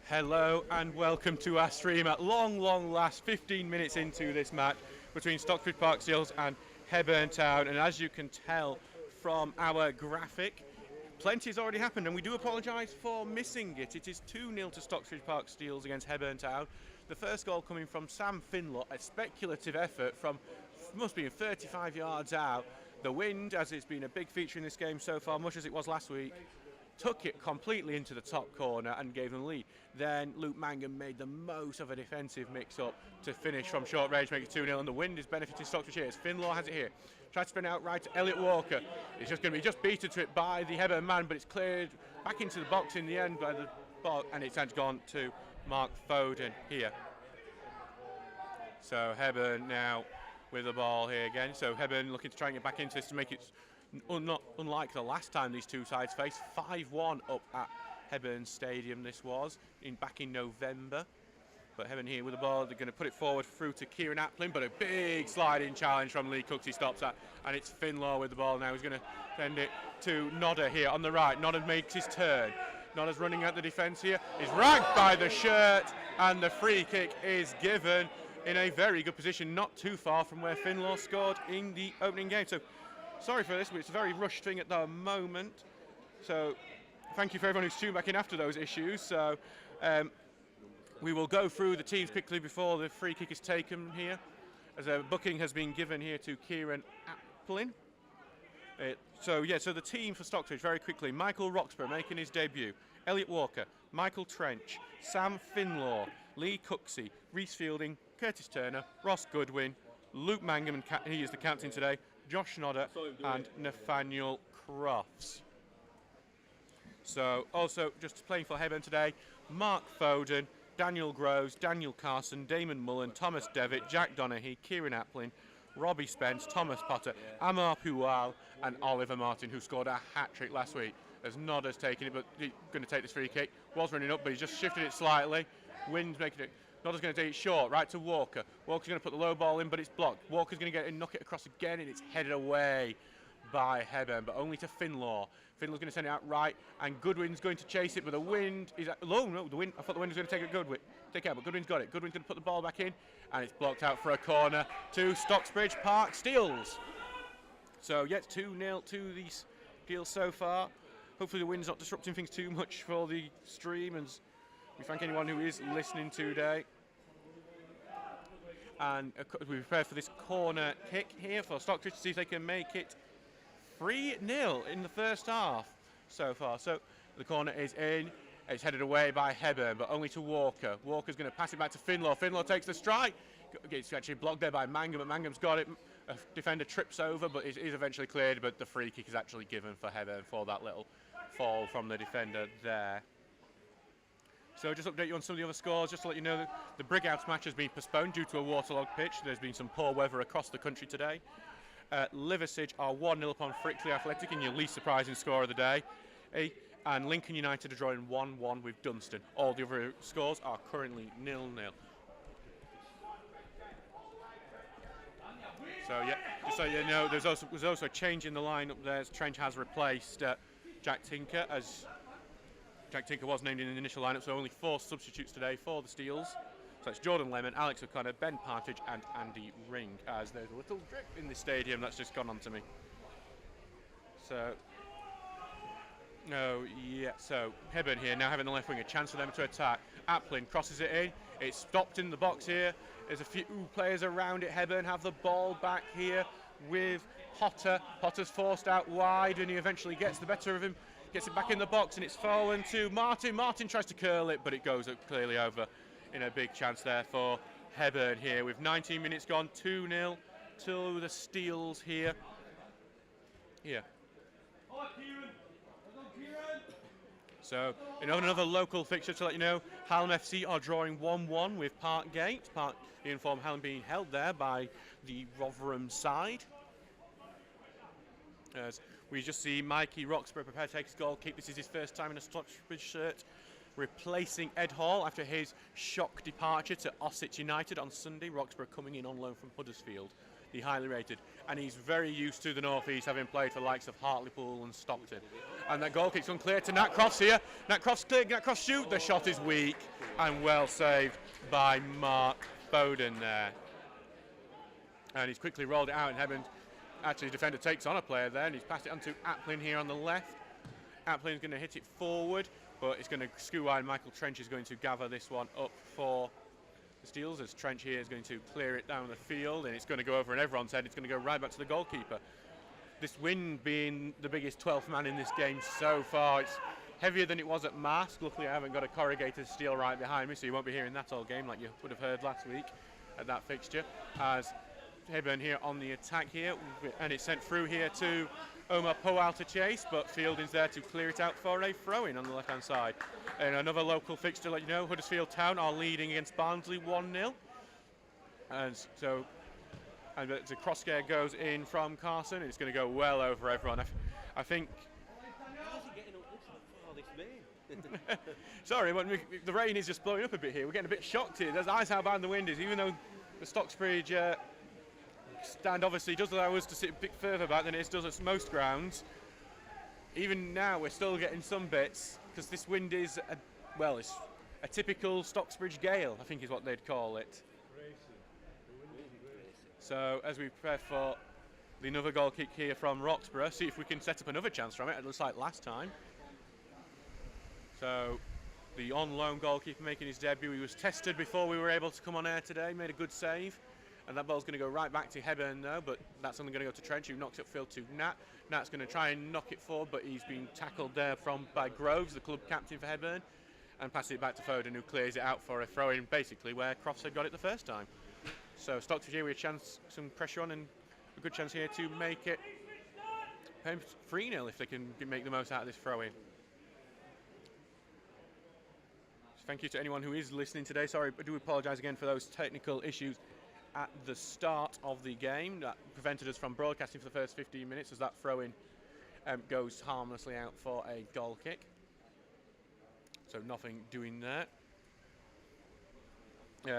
Hello and welcome to our stream at long last, 15 minutes into this match between Stocksbridge Park Steels and Hebburn Town, and as you can tell from our graphic, plenty has already happened and we do apologise for missing it. It is 2-0 to Stocksbridge Park Steels against Hebburn Town. The first goal coming from Sam Finlaw, a speculative effort from must be 35 yards out. The wind, as it's been a big feature in this game so far, much as it was last week, took it completely into the top corner and gave them the lead. Then Luke Mangum made the most of a defensive mix-up to finish from short range, make it 2-0, and the wind is benefiting Stocksbridge here. As Finlaw has it here. Tried to spin out right to Elliot Walker. It's just going to be just beaten to it by the Hebburn man, but it's cleared back into the box in the end by the ball, and it's gone to Mark Foden here. So Hebburn now with the ball here again. So Hebburn looking to try and get back into this to make it not unlike the last time these two sides faced. 5-1 up at Hebburn Stadium this was back in November. But Hebburn here with the ball, they're going to put it forward through to Kieran Applin, but a big sliding challenge from Lee Cooks, he stops that, and it's Finlaw with the ball now. He's going to send it to Nodder here on the right. Nodder makes his turn. Nodder's running at the defence here. He's ragged by the shirt, and the free kick is given in a very good position, not too far from where Finlaw scored in the opening game. So sorry for this, but it's a very rushed thing at the moment. So thank you for everyone who's tuned back in after those issues. So we will go through the teams quickly before the free kick is taken here, as a booking has been given here to Kieran Applin. So the team for Stocksbridge very quickly: Michael Roxburgh making his debut, Elliot Walker, Michael Trench, Sam Finlaw, Lee Cooksey, Reece Fielding, Curtis Turner, Ross Goodwin, Luke Mangum, and he is the captain today, Josh Nodder and Nathaniel Crofts. So also just playing for Hebburn today: Mark Foden, Daniel Groves, Daniel Carson, Damon Mullen, Thomas Devitt, Jack Donaghy, Kieran Applin, Robbie Spence, Thomas Potter, Amar Puwal and Oliver Martin, who scored a hat-trick last week. As Nodder's taking it, but he's going to take this free kick. Was running up, but he's just shifted it slightly. Wind's making it. Nodder's going to take it short, right to Walker. Walker's going to put the low ball in, but it's blocked. Walker's going to get it and knock it across again, and it's headed away by Hebburn, but only to Finlaw. Finlaw's going to send it out right, and Goodwin's going to chase it, but the wind is low. No, the wind. I thought the wind was going to take it. Take it out, but Goodwin's got it. Goodwin's going to put the ball back in, and it's blocked out for a corner to Stocksbridge Park Steels. So it's 2-0 to the Steels so far. Hopefully the wind's not disrupting things too much for the stream, and we thank anyone who is listening today. And we prepare for this corner kick here for Stocksbridge to see if they can make it 3-0 in the first half so far. So the corner is in. It's headed away by Hebburn, but only to Walker. Walker's going to pass it back to Finlaw. Finlaw takes the strike. It's actually blocked there by Mangum, but Mangum's got it. A defender trips over, but is eventually cleared, but the free kick is actually given for Hebburn for that little fall from the defender there. So just update you on some of the other scores, just to let you know that the Brighouse match has been postponed due to a waterlogged pitch. There's been some poor weather across the country today. Liversedge are 1-0 upon Frickley Athletic in your least surprising score of the day. And Lincoln United are drawing 1-1 with Dunstan. All the other scores are currently 0-0. So just so you know, there's also a change in the lineup there, as Trench has replaced Jack Tinker, as Jack Tinker was named in the initial lineup, so only 4 substitutes today for the Steels. So it's Jordan Lemon, Alex O'Connor, Ben Partridge and Andy Ring, as there's a little drip in the stadium that's just gone on to me. So Hebburn here now having the left wing, a chance for them to attack. Applin crosses it in, it's stopped in the box here. There's a few players around it. Hebburn have the ball back here with Potter. Potter's forced out wide and he eventually gets the better of him, gets it back in the box, and it's forward to Martin. Martin tries to curl it, but it goes clearly over in a big chance there for Hebburn here with 19 minutes gone. 2-0 to the Steels here. So, another local fixture to let you know, Hallam FC are drawing 1-1 with Parkgate. The informed Hallam being held there by the Rotherham side. As we just see Mikey Roxburgh prepare to take his goal kick. This is his first time in a Stocksbridge shirt, replacing Ed Hall after his shock departure to Ossett United on Sunday. Roxburgh coming in on loan from Huddersfield. the highly rated. And he's very used to the North East, having played for the likes of Hartlepool and Stockton. And that goal kick's unclear to Nat Crofts here. Nat Crofts clear, Nat Crofts shoot. The shot is weak and well saved by Mark Foden there. And he's quickly rolled it out, and Hebburn, actually, the defender takes on a player there, and he's passed it on to Applin here on the left. Applin's going to hit it forward, but it's going to skew wide. Michael Trench is going to gather this one up for the Steels, as Trench here is going to clear it down the field, and it's going to go over in everyone's head. It's going to go right back to the goalkeeper. This wind being the biggest 12th man in this game so far, it's heavier than it was at Mask. Luckily, I haven't got a corrugated steel right behind me, so you won't be hearing that all game like you would have heard last week at that fixture. As Hebburn here on the attack here, and it's sent through here to Omar Powell to chase, but Fielding's there to clear it out for a throw-in on the left-hand side. And another local fixture, let you know, Huddersfield Town are leading against Barnsley 1-0. And so, and the cross scare goes in from Carson, and it's going to go well over everyone. I think... Sorry, the rain is just blowing up a bit here. We're getting a bit shocked here. There's eyes how bad the wind is, even though the Stocksbridge stand obviously does allow us to sit a bit further back than it does at most grounds. Even now we're still getting some bits, because this wind is, it's a typical Stocksbridge gale, I think is what they'd call it. So as we prepare for another goal kick here from Roxburgh, see if we can set up another chance from it. It looks like last time. So the on-loan goalkeeper making his debut. He was tested before we were able to come on air today, made a good save. And that ball's going to go right back to Hebburn though, but that's only going to go to Trench, who knocks it upfield to Nat. Nat's going to try and knock it forward, but he's been tackled there by Groves, the club captain for Hebburn, and passes it back to Foden, who clears it out for a throw-in, basically where Crofts had got it the first time. So Stockbridge here with a chance, some pressure on, and a good chance here to make it 3-0 if they can make the most out of this throw-in. Thank you to anyone who is listening today. Sorry, I do apologise again for those technical issues at the start of the game that prevented us from broadcasting for the first 15 minutes, as that throw-in goes harmlessly out for a goal kick. So nothing doing there.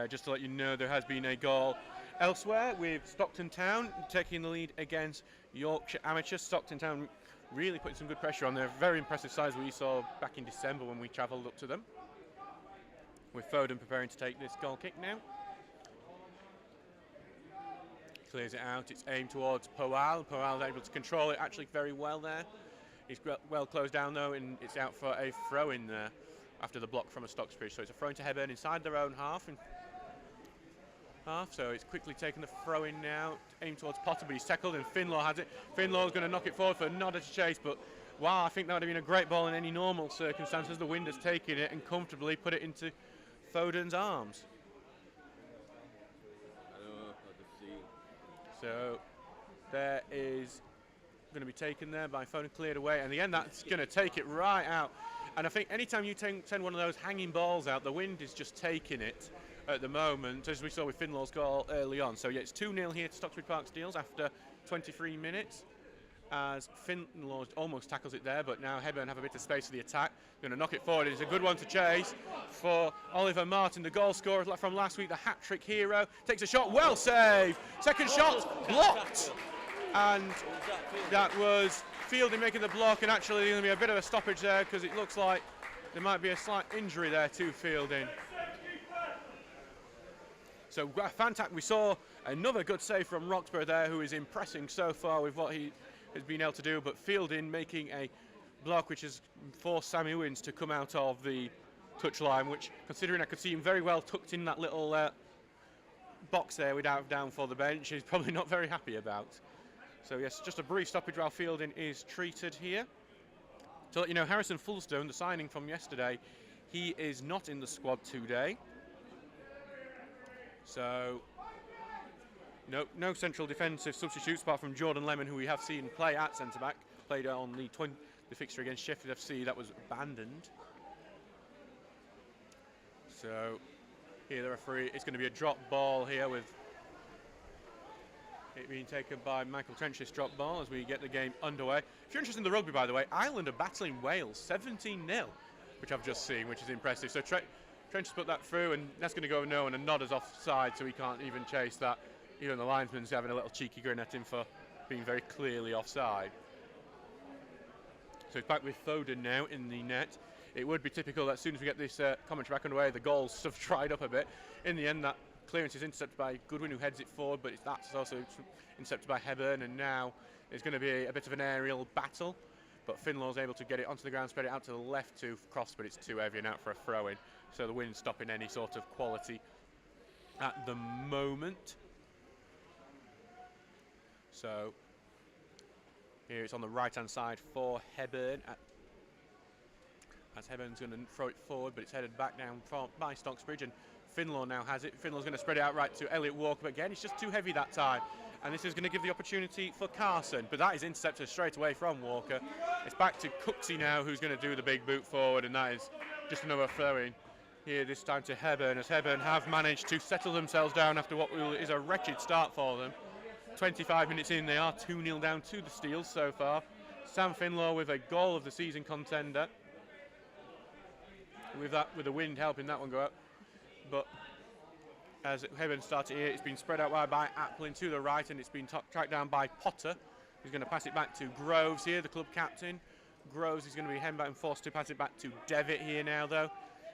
Just to let you know, there has been a goal elsewhere with Stockton Town taking the lead against Yorkshire Amateurs. Stockton Town really putting some good pressure on. They're very impressive size we saw back in December when we travelled up to them. With Foden preparing to take this goal kick now. Clears it out, it's aimed towards Powell. Powell's able to control it actually very well there. He's well closed down though, and it's out for a throw-in there after the block from a Stocksbridge. So it's a throw-in to Hebburn inside their own half. So it's quickly taken the throw-in now, aimed towards Potter, but he's tackled and Finlaw has it. Finlaw's going to knock it forward for Nodder to chase, but wow, I think that would have been a great ball in any normal circumstances. The wind has taken it and comfortably put it into Foden's arms. So there is going to be taken there by Foden, cleared away, and in the end that's going to take it right out. And I think anytime you send one of those hanging balls out, the wind is just taking it at the moment, as we saw with Finlaw's goal early on. So yeah, it's 2-0 here to Stocksbridge Park Steels after 23 minutes, as Finlaw almost tackles it there, but now Hebburn have a bit of space for the attack. Going to knock it forward. It's a good one to chase for Oliver Martin, the goal scorer from last week, the hat-trick hero. Takes a shot, well saved. Second shot, blocked. And that was Fielding making the block, and actually there's going to be a bit of a stoppage there because it looks like there might be a slight injury there to Fielding. So fantastic. We saw another good save from Roxburgh there, who is impressing so far with what he has been able to do, but Fielding making a block which has forced Sammy Owens to come out of the touchline, which, considering I could see him very well tucked in that little box there without down for the bench, he's probably not very happy about. So yes, just a brief stoppage while Fielding is treated here. To let you know, Harrison Fullstone, the signing from yesterday, he is not in the squad today. So no central defensive substitutes apart from Jordan Lemon, who we have seen play at centre-back, played on the fixture against Sheffield FC. That was abandoned. So here the referee, it's going to be a drop ball here, with it being taken by Michael Trench's drop ball as we get the game underway. If you're interested in the rugby, by the way, Ireland are battling Wales 17-0, which I've just seen, which is impressive. So Trench has put that through, and that's going to go no, and a Nodder's offside, so he can't even chase that. even the linesman's having a little cheeky grin at him for being very clearly offside. So it's back with Foden now in the net. It would be typical that as soon as we get this commentary back underway, the goals sort of dried up a bit. In the end, that clearance is intercepted by Goodwin, who heads it forward, but that's also intercepted by Hebburn, and now it's going to be a bit of an aerial battle. But Finlaw's able to get it onto the ground, spread it out to the left to Cross, but it's too heavy and out for a throw-in. So the wind's stopping any sort of quality at the moment. So here it's on the right-hand side for Hebburn. As Heburn's going to throw it forward, but it's headed back down by Stocksbridge, and Finlaw now has it. Finlaw's going to spread it out right to Elliot Walker, but again, it's just too heavy that time. And this is going to give the opportunity for Carson, but that is intercepted straight away from Walker. It's back to Cooksey now, who's going to do the big boot forward, and that is just another throw-in here, this time to Hebburn, as Hebburn have managed to settle themselves down after what is a wretched start for them. 25 minutes in, they are 2-0 down to the Steels so far. Sam Finlaw with a goal of the season contender. With the wind helping that one go out. But as Hebburn started here, it's been spread out wide by Applin to the right, and it's been tracked down by Potter, who's going to pass it back to Groves here, the club captain. Groves is going to be hemmed back and forced to pass it back to Devitt here now, though.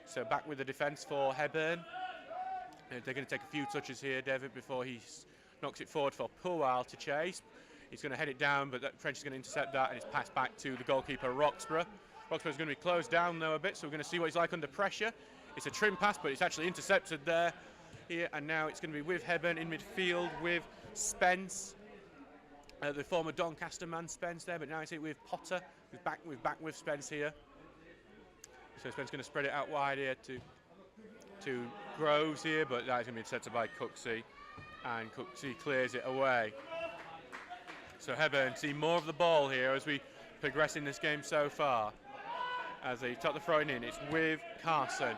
So back with the defence for Hebburn. They're going to take a few touches here, Devitt, before he knocks it forward for Purwell to chase. He's going to head it down, but French is going to intercept that, and it's passed back to the goalkeeper, Roxburgh. Roxburgh's going to be closed down, though, a bit, so we're going to see what he's like under pressure. It's a trim pass, but it's actually intercepted there. Here, and now it's going to be with Hebburn in midfield with Spence, the former Doncaster man Spence there, but now it's with Potter. We're back with Spence here. So Spence going to spread it out wide here to Groves here, but that is going to be intercepted by Cooksey, and Cooksey clears it away. So Hebburn see more of the ball here as we progress in this game so far. As they top the throwing in, it's with Carson.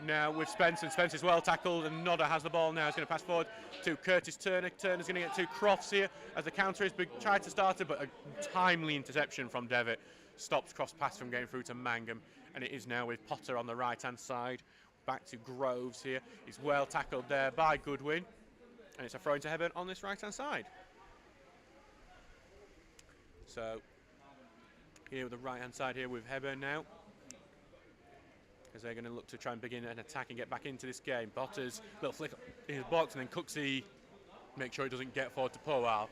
Now with Spence, and Spence is well tackled, and Nodder has the ball now. He's going to pass forward to Curtis Turner. Turner's going to get to Crofts here as the counter is tried to start it, but a timely interception from Devitt stops Crofts' pass from getting through to Mangum, and it is now with Potter on the right-hand side. Back to Groves here. He's well tackled there by Goodwin, and it's a throw into Hebburn on this right-hand side. So here with the right-hand side here with Hebburn now, as they're going to look to try and begin an attack and get back into this game. Potter's little flick in his box, and then Cooksey make sure he doesn't get forward to Purwell.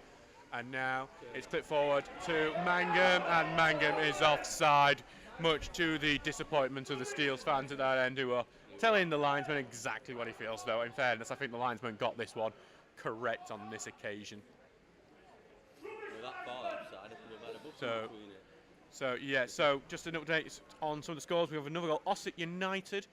And now it's clipped forward to Mangum, and Mangum is offside, much to the disappointment of the Steels fans at that end, who are telling the linesman exactly what he feels, though. In fairness, I think the linesman got this one correct on this occasion. That far offside, So just an update on some of the scores. We have another goal. Ossett United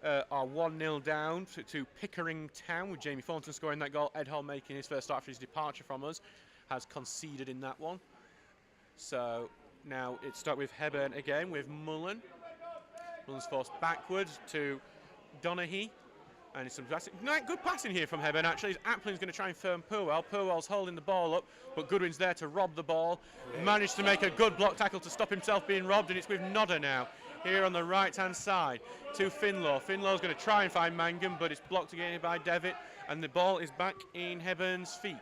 are 1-0 down to Pickering Town, with Jamie Thornton scoring that goal. Ed Hall making his first start after his departure from us, has conceded in that one. So now it's start with Hebburn again with Mullen. Mullen's forced backwards to Donaghy. And it's some good passing here from Hebburn, actually. Applin's going to try and firm Purwell. Purwell's holding the ball up, but Goodwin's there to rob the ball. Managed to make a good block tackle to stop himself being robbed, and it's with Nodder now, here on the right-hand side, to Finlaw. Finlaw's going to try and find Mangum, but it's blocked again by Devitt, and the ball is back in Heburn's feet.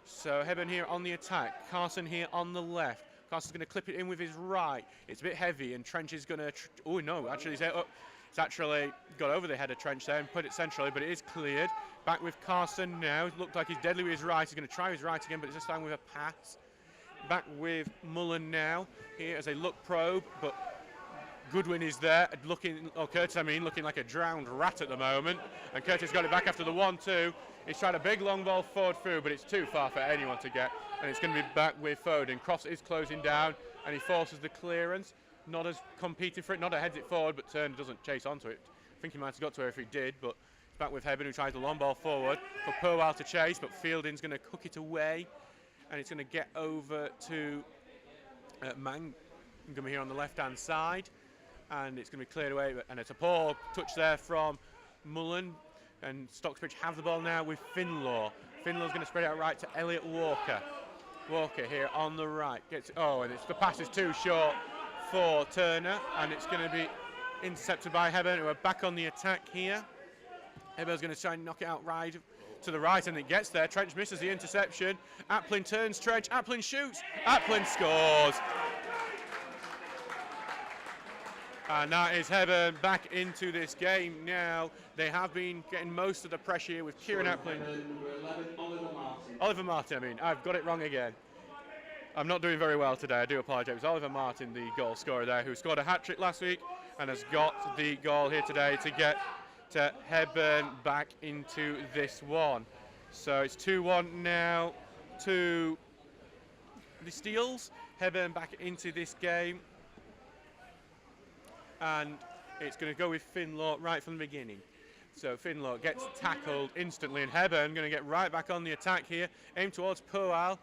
So Hebburn here on the attack. Carson here on the left. Carson's going to clip it in with his right. It's a bit heavy, and Trench is going to... oh, no, actually, it's actually got over the head of Trench there and put it centrally, but it is cleared. Back with Carson now. It looked like he's deadly with his right. He's going to try his right again, but it's this time with a pass. Back with Mullen now, here as a look probe, but Goodwin is there, looking like a drowned rat at the moment. And Curtis got it back after the 1-2. He's tried a big long ball forward through, but it's too far for anyone to get. And it's going to be back with Foden. Cross is closing down, and he forces the clearance. Nodder's competing for it. Nodder heads it forward, but Turner doesn't chase onto it. I think he might have got to her if he did, but it's back with Hebburn, who tries the long ball forward for Purwell to chase, but Fielding's going to cook it away, and it's going to get over to Mangum here on the left-hand side, and it's going to be cleared away, and it's a poor touch there from Mullen, and Stocksbridge have the ball now with Finlaw. Finlaw's going to spread it out right to Elliot Walker. Walker here on the right. And the pass is too short for Turner, and it's going to be intercepted by Hebburn, who are back on the attack here. Heburn's going to try and knock it out right to the right, and it gets there. Trench misses the interception. Applin turns Trench. Applin shoots. Applin scores. And that is Hebburn back into this game now. They have been getting most of the pressure here with Kieran Applin. Oliver Martin, I've got it wrong again. I'm not doing very well today, I do apologise. It was Oliver Martin, the goal scorer there, who scored a hat-trick last week and has got the goal here today to get to Hebburn back into this one. So it's 2-1 now to the Steels. Hebburn back into this game. And it's going to go with Finlaw right from the beginning. So Finlaw gets tackled instantly, and Hebburn going to get right back on the attack here. Aim towards Powell.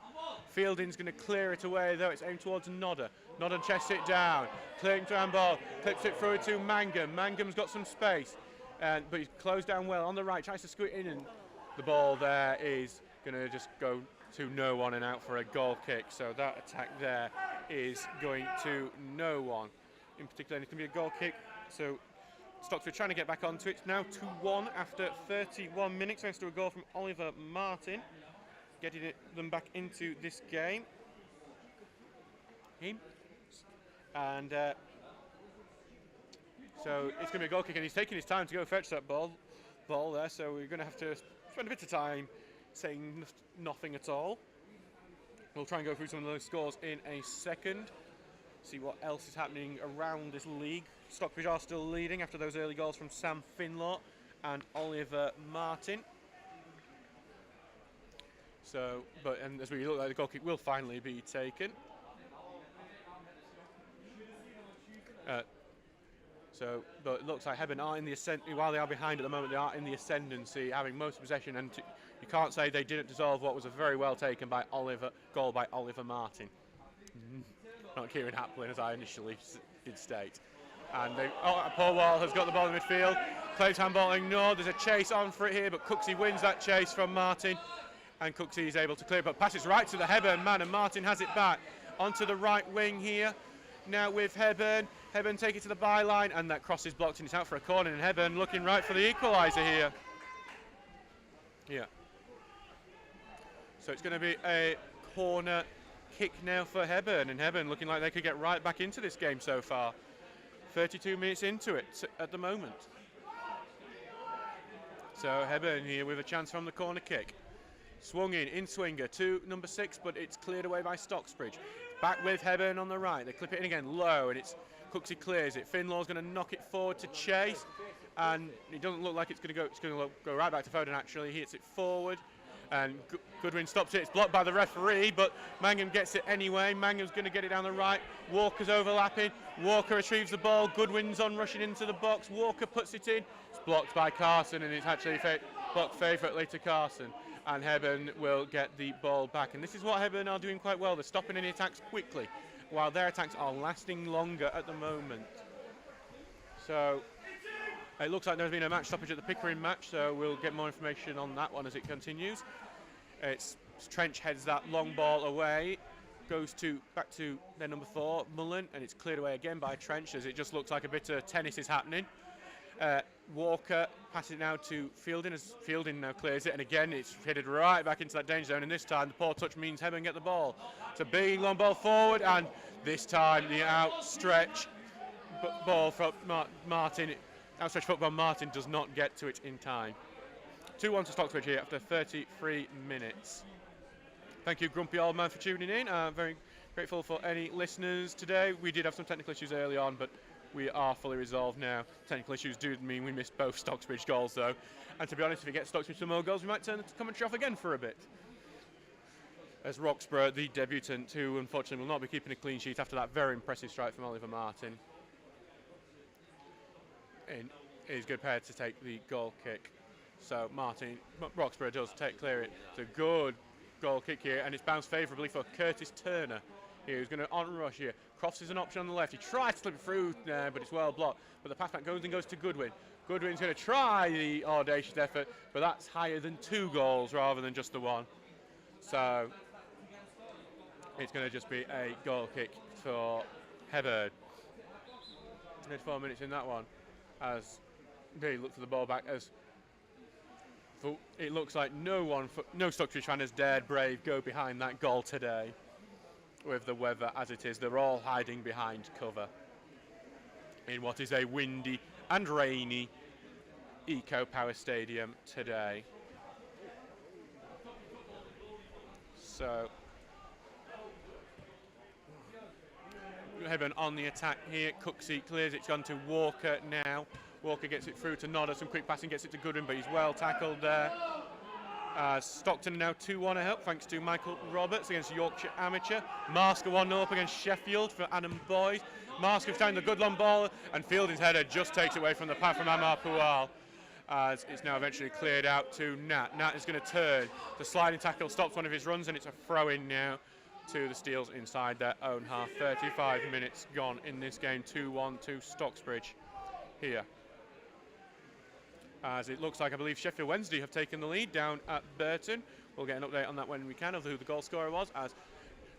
Fielding's going to clear it away, though. It's aimed towards Nodder. Nodder chests it down. Clearing to handball. Clips it through to Mangum. Mangum's got some space, but he's closed down well on the right. Tries to squeeze in, and the ball there is going to just go to no one and out for a goal kick. So that attack there is going to no one. In particular, and it's going to be a goal kick. So Stocksbridge trying to get back onto it. It's now 2-1 after 31 minutes, thanks to a goal from Oliver Martin, getting them back into this game. And so it's going to be a goal kick, and he's taking his time to go fetch that ball there. So we're going to have to spend a bit of time saying nothing at all. We'll try and go through some of those scores in a second. See what else is happening around this league. Stockbridge are still leading after those early goals from Sam Finlaw and Oliver Martin. So, and as we look like the goal kick will finally be taken. But it looks like Hebburn are in the ascendancy. While they are behind at the moment, they are in the ascendancy, having most possession, and you can't say they didn't dissolve what was a very well taken goal by Oliver Martin. Not Kieran Applin, as I initially did state. And Paul Wall has got the ball in midfield. Claves handball ignored. There's a chase on for it here, but Cooksey wins that chase from Martin. And Cooksey is able to clear, but passes right to the Hebburn man, and Martin has it back onto the right wing here. Now with Hebburn. Hebburn take it to the byline, and that cross is blocked, and it's out for a corner. And Hebburn looking right for the equaliser here. Yeah. So it's going to be a corner kick now for Hebburn, and Hebburn looking like they could get right back into this game so far. 32 minutes into it at the moment. So Hebburn here with a chance from the corner kick. Swung in swinger to number 6, but it's cleared away by Stocksbridge. Back with Hebburn on the right. They clip it in again low, and it's Cooksey clears it. Finlaw's going to knock it forward to Chase, and it doesn't look like it's going to go. It's going to go right back to Foden. Actually, he hits it forward. And Goodwin stops it. It's blocked by the referee, but Mangum gets it anyway. Mangum's going to get it down the right. Walker's overlapping. Walker retrieves the ball. Goodwin's on rushing into the box. Walker puts it in. It's blocked by Carson, and it's actually blocked favourably to Carson. And Hebburn will get the ball back. And this is what Hebburn are doing quite well. They're stopping any attacks quickly, while their attacks are lasting longer at the moment. So it looks like there's been a match stoppage at the Pickering match, so we'll get more information on that one as it continues. It's Trench heads that long ball away, goes back to their number 4, Mullen, and it's cleared away again by Trench, as it just looks like a bit of tennis is happening. Walker passes it now to Fielding, as Fielding now clears it, and again it's headed right back into that danger zone, and this time the poor touch means Hebburn get the ball. It's a big long ball forward, and this time the outstretched ball from Martin. Outstretched foot by Martin does not get to it in time. 2-1 to Stocksbridge here after 33 minutes. Thank you, Grumpy Old Man, for tuning in. Very grateful for any listeners today. We did have some technical issues early on, but we are fully resolved now. Technical issues do mean we missed both Stocksbridge goals, though. And to be honest, if we get Stocksbridge some more goals, we might turn the commentary off again for a bit. As Roxburgh, the debutant, who unfortunately will not be keeping a clean sheet after that very impressive strike from Oliver Martin, is prepared to take the goal kick. So Roxburgh does clear it. It's a good goal kick here, and it's bounced favourably for Curtis Turner here, who's going to on-rush here. Crofts is an option on the left. He tries to slip it through there, but it's well blocked. But the pass back goes to Goodwin. Goodwin's going to try the audacious effort, but that's higher than 2 goals rather than just the 1. So it's going to just be a goal kick for Hebburn. 4 minutes in that one, as they look for the ball back, as But it looks like no Stocksbridge fan has dared brave go behind that goal today with the weather as it is. They're all hiding behind cover in what is a windy and rainy Eco Power Stadium today. So Hebburn on the attack here. Cooksey clears, it's gone to Walker now. Walker gets it through to Nodder, some quick passing, gets it to Goodwin, but he's well tackled there. Stockton now 2-1 ahead thanks to Michael Roberts against Yorkshire Amateur. Marsker 1-0 up against Sheffield for Adam Boyd. Marsker found the good long ball, and Fielding's header just takes it away from the path from Amar Pual. As it's now eventually cleared out to Nat. Nat is going to turn. The sliding tackle stops one of his runs, and it's a throw-in now to the Steels inside their own half. 35 minutes gone in this game. 2-1 to Stocksbridge here. As it looks like, I believe Sheffield Wednesday have taken the lead down at Burton. We'll get an update on that when we can of who the goal scorer was. As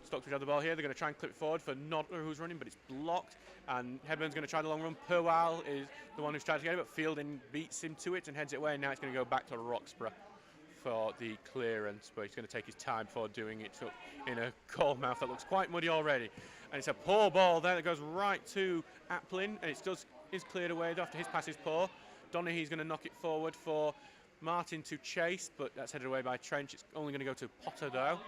Stocksbridge have the ball here, they're going to try and clip it forward for Nodler, who's running, but it's blocked. And Heburn's going to try the long run. Purwell is the one who's tried to get it, but Fielding beats him to it and heads it away. And now it's going to go back to Roxburgh for the clearance, but he's going to take his time before doing it in a goal mouth that looks quite muddy already. And it's a poor ball there that goes right to Applin, and it is cleared away after his pass is poor. Donaghy's going to knock it forward for Martin to chase, but that's headed away by Trench. It's only going to go to Potter though.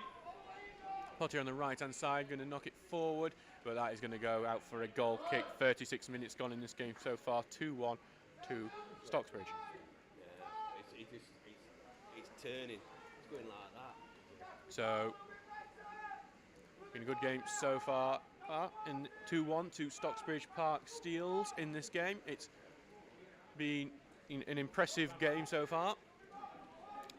Potter on the right hand side going to knock it forward, but that is going to go out for a goal kick. 36 minutes gone in this game so far. 2-1 to Stocksbridge. Yeah, it's turning. It's going like that. So, been a good game so far. In 2-1 to Stocksbridge Park Steels in this game. It's been an impressive game so far,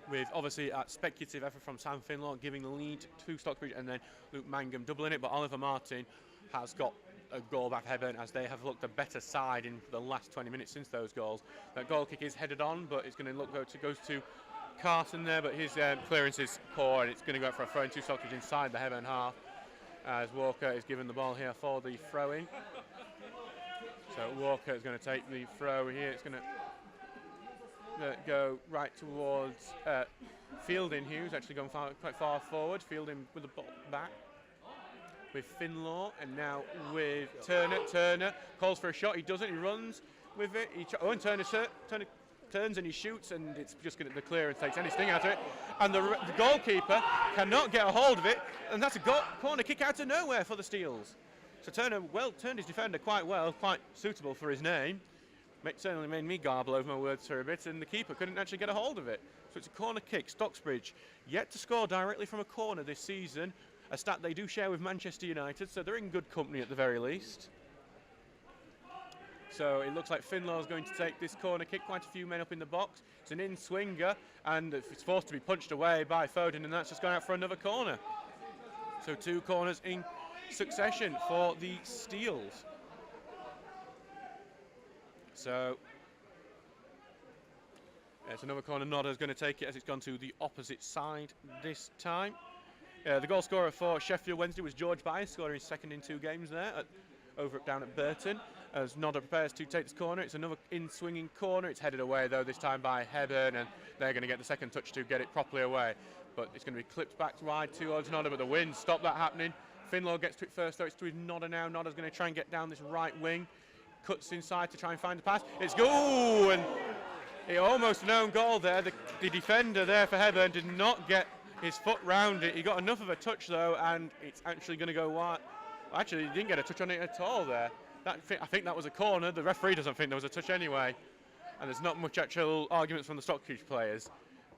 with obviously a speculative effort from Sam Finlaw giving the lead to Stocksbridge, and then Luke Mangum doubling it, but Oliver Martin has got a goal back for Hebburn as they have looked a better side in the last 20 minutes since those goals. That goal kick is headed on, but it's going to goes to Carson there, but his clearance is poor, and it's going to go out for a throw in to Stocksbridge inside the Hebburn half, as Walker is given the ball here for the throw-in. So Walker is going to take the throw here. It's going to go right towards Fielding, who's actually gone quite far forward. Fielding with the ball back with Finlaw, and now with Turner. Turner calls for a shot. He doesn't. He runs with it. And Turner turns and he shoots, and it's just going to the clearance takes any sting out of it. And the goalkeeper cannot get a hold of it, and that's a corner kick out of nowhere for the Steels. So Turner turned his defender quite well, quite suitable for his name. Certainly made me garble over my words for a bit, and the keeper couldn't actually get a hold of it. So it's a corner kick. Stocksbridge yet to score directly from a corner this season, a stat they do share with Manchester United, so they're in good company at the very least. So it looks like Finlaw's going to take this corner kick, quite a few men up in the box. It's an in-swinger, and it's forced to be punched away by Foden, and that's just gone out for another corner. So 2 corners in succession for the Steels. So it's another corner. Nodder's going to take it as it's gone to the opposite side this time. The goal scorer for Sheffield Wednesday was George Byers, scoring his second in 2 games there down at Burton. As Nodder prepares to take this corner, it's another in-swinging corner. It's headed away though this time by Hebburn, and they're going to get the second touch to get it properly away. But it's going to be clipped back wide towards Nodder, but the wind stopped that happening. Finlaw gets to it first though. It's to his Nodder now. Nodder's going to try and get down this right wing. Cuts inside to try and find the pass. It's goal, and it almost an own goal there. The defender there for Hebburn did not get his foot round it. He got enough of a touch though, and it's actually going to go wide. Actually, he didn't get a touch on it at all there. I think that was a corner. The referee doesn't think there was a touch anyway, and there's not much actual arguments from the Stockbridge players.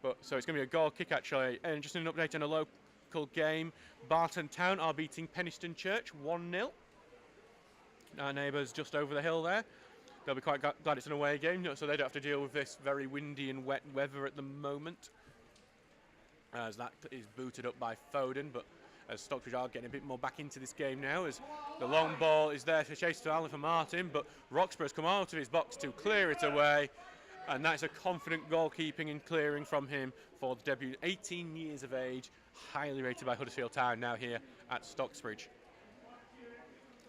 But so it's going to be a goal kick actually. And just an update on a local game: Barton Town are beating Penistone Church 1-0. Our neighbours just over the hill there. They'll be quite glad it's an away game, so they don't have to deal with this very windy and wet weather at the moment. As that is booted up by Foden, but as Stockbridge are getting a bit more back into this game now, as the long ball is there to chase to Oliver Martin, but Roxburgh's come out of his box to clear it away, and that's a confident goalkeeping and clearing from him for the debut. 18 years of age, highly rated by Huddersfield Town now here at Stocksbridge.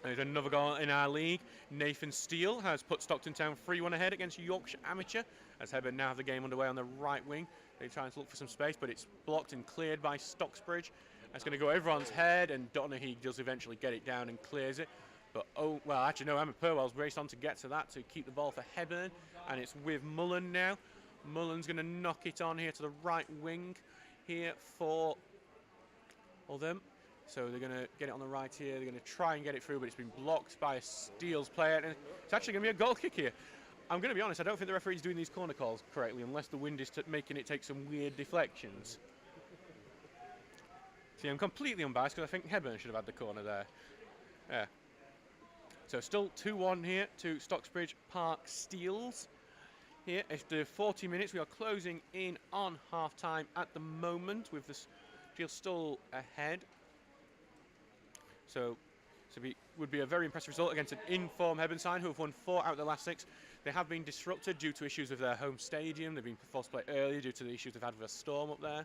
There's another goal in our league. Nathan Steele has put Stockton Town 3-1 ahead against Yorkshire Amateur, as Hebburn now have the game underway on the right wing. They're trying to look for some space, but it's blocked and cleared by Stocksbridge. It's going to go everyone's head, and Donaghy does eventually get it down and clears it. But, oh, well, actually, no, Emma Purwell's raced on to get to that to keep the ball for Hebburn, and it's with Mullen now. Mullen's going to knock it on here to the right wing here for them. So they're going to get it on the right here. They're going to try and get it through, but it's been blocked by a Steels player, and it's actually going to be a goal kick here. I'm going to be honest, I don't think the referee's doing these corner calls correctly unless the wind is making it take some weird deflections. See, I'm completely unbiased because I think Hebburn should have had the corner there. Yeah. So still 2-1 here to Stocksbridge Park Steels. Here, after 40 minutes, we are closing in on half-time at the moment with the Steels still ahead. So would be a very impressive result against an in-form Hebburn side who have won 4 out of the last 6. They have been disrupted due to issues with their home stadium. They've been forced to play earlier due to the issues they've had with a storm up there.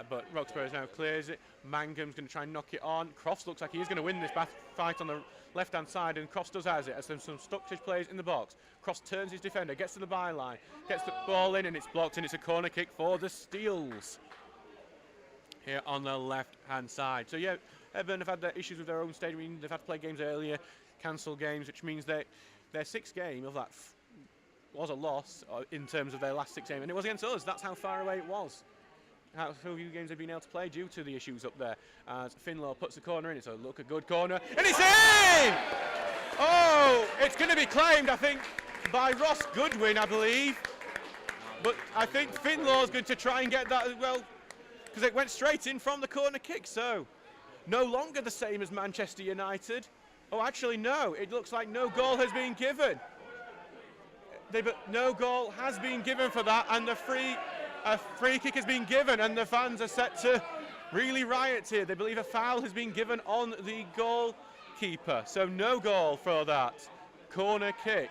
But Roxburgh now clears it. Mangum's going to try and knock it on. Crofts looks like he is going to win this fight on the left-hand side, and Crofts does has it as some Stocksbridge players in the box. Crofts turns his defender, gets to the byline, gets the ball in, and it's blocked, and it's a corner kick for the Steels here on the left-hand side. So yeah, Hebburn have had their issues with their own stadium. They've had to play games earlier, cancel games, which means that their 6th game of that was a loss in terms of their last 6 games, and it was against us. That's how far away it was. How few games they've been able to play due to the issues up there. As Finlaw puts the corner in, it's a good corner, and it's in! Oh, it's going to be claimed, I think, by Ross Goodwin, I believe. But I think Finlaw's going to try and get that as well, because it went straight in from the corner kick, so no longer the same as Manchester United. Oh, actually, no, it looks like no goal has been given. No goal has been given for that, and a free kick has been given, and the fans are set to really riot here. They believe a foul has been given on the goalkeeper, so no goal for that corner kick.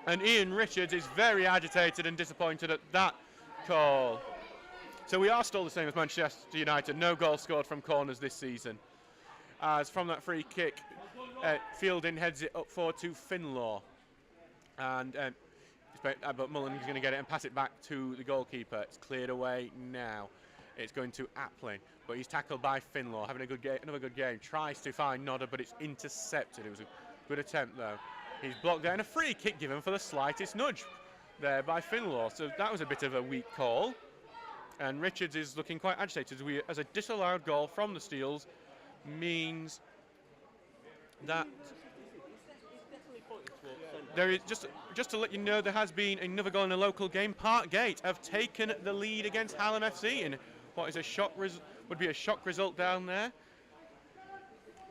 And Ian Richards is very agitated and disappointed at that call. So we are still the same as Manchester United. No goal scored from corners this season. As from that free kick, Fielding heads it up forward to Finlaw. And but Mullen is going to get it and pass it back to the goalkeeper. It's cleared away now. It's going to Appling, but he's tackled by Finlaw, having a good game, another good game. Tries to find Nodder, but it's intercepted. It was a good attempt, though. He's blocked there, and a free kick given for the slightest nudge there by Finlaw. So that was a bit of a weak call. And Richards is looking quite agitated as a disallowed goal from the Steels means that there is just to let you know, there has been another goal in a local game. Parkgate have taken the lead against Hallam FC in what is would be a shock result down there.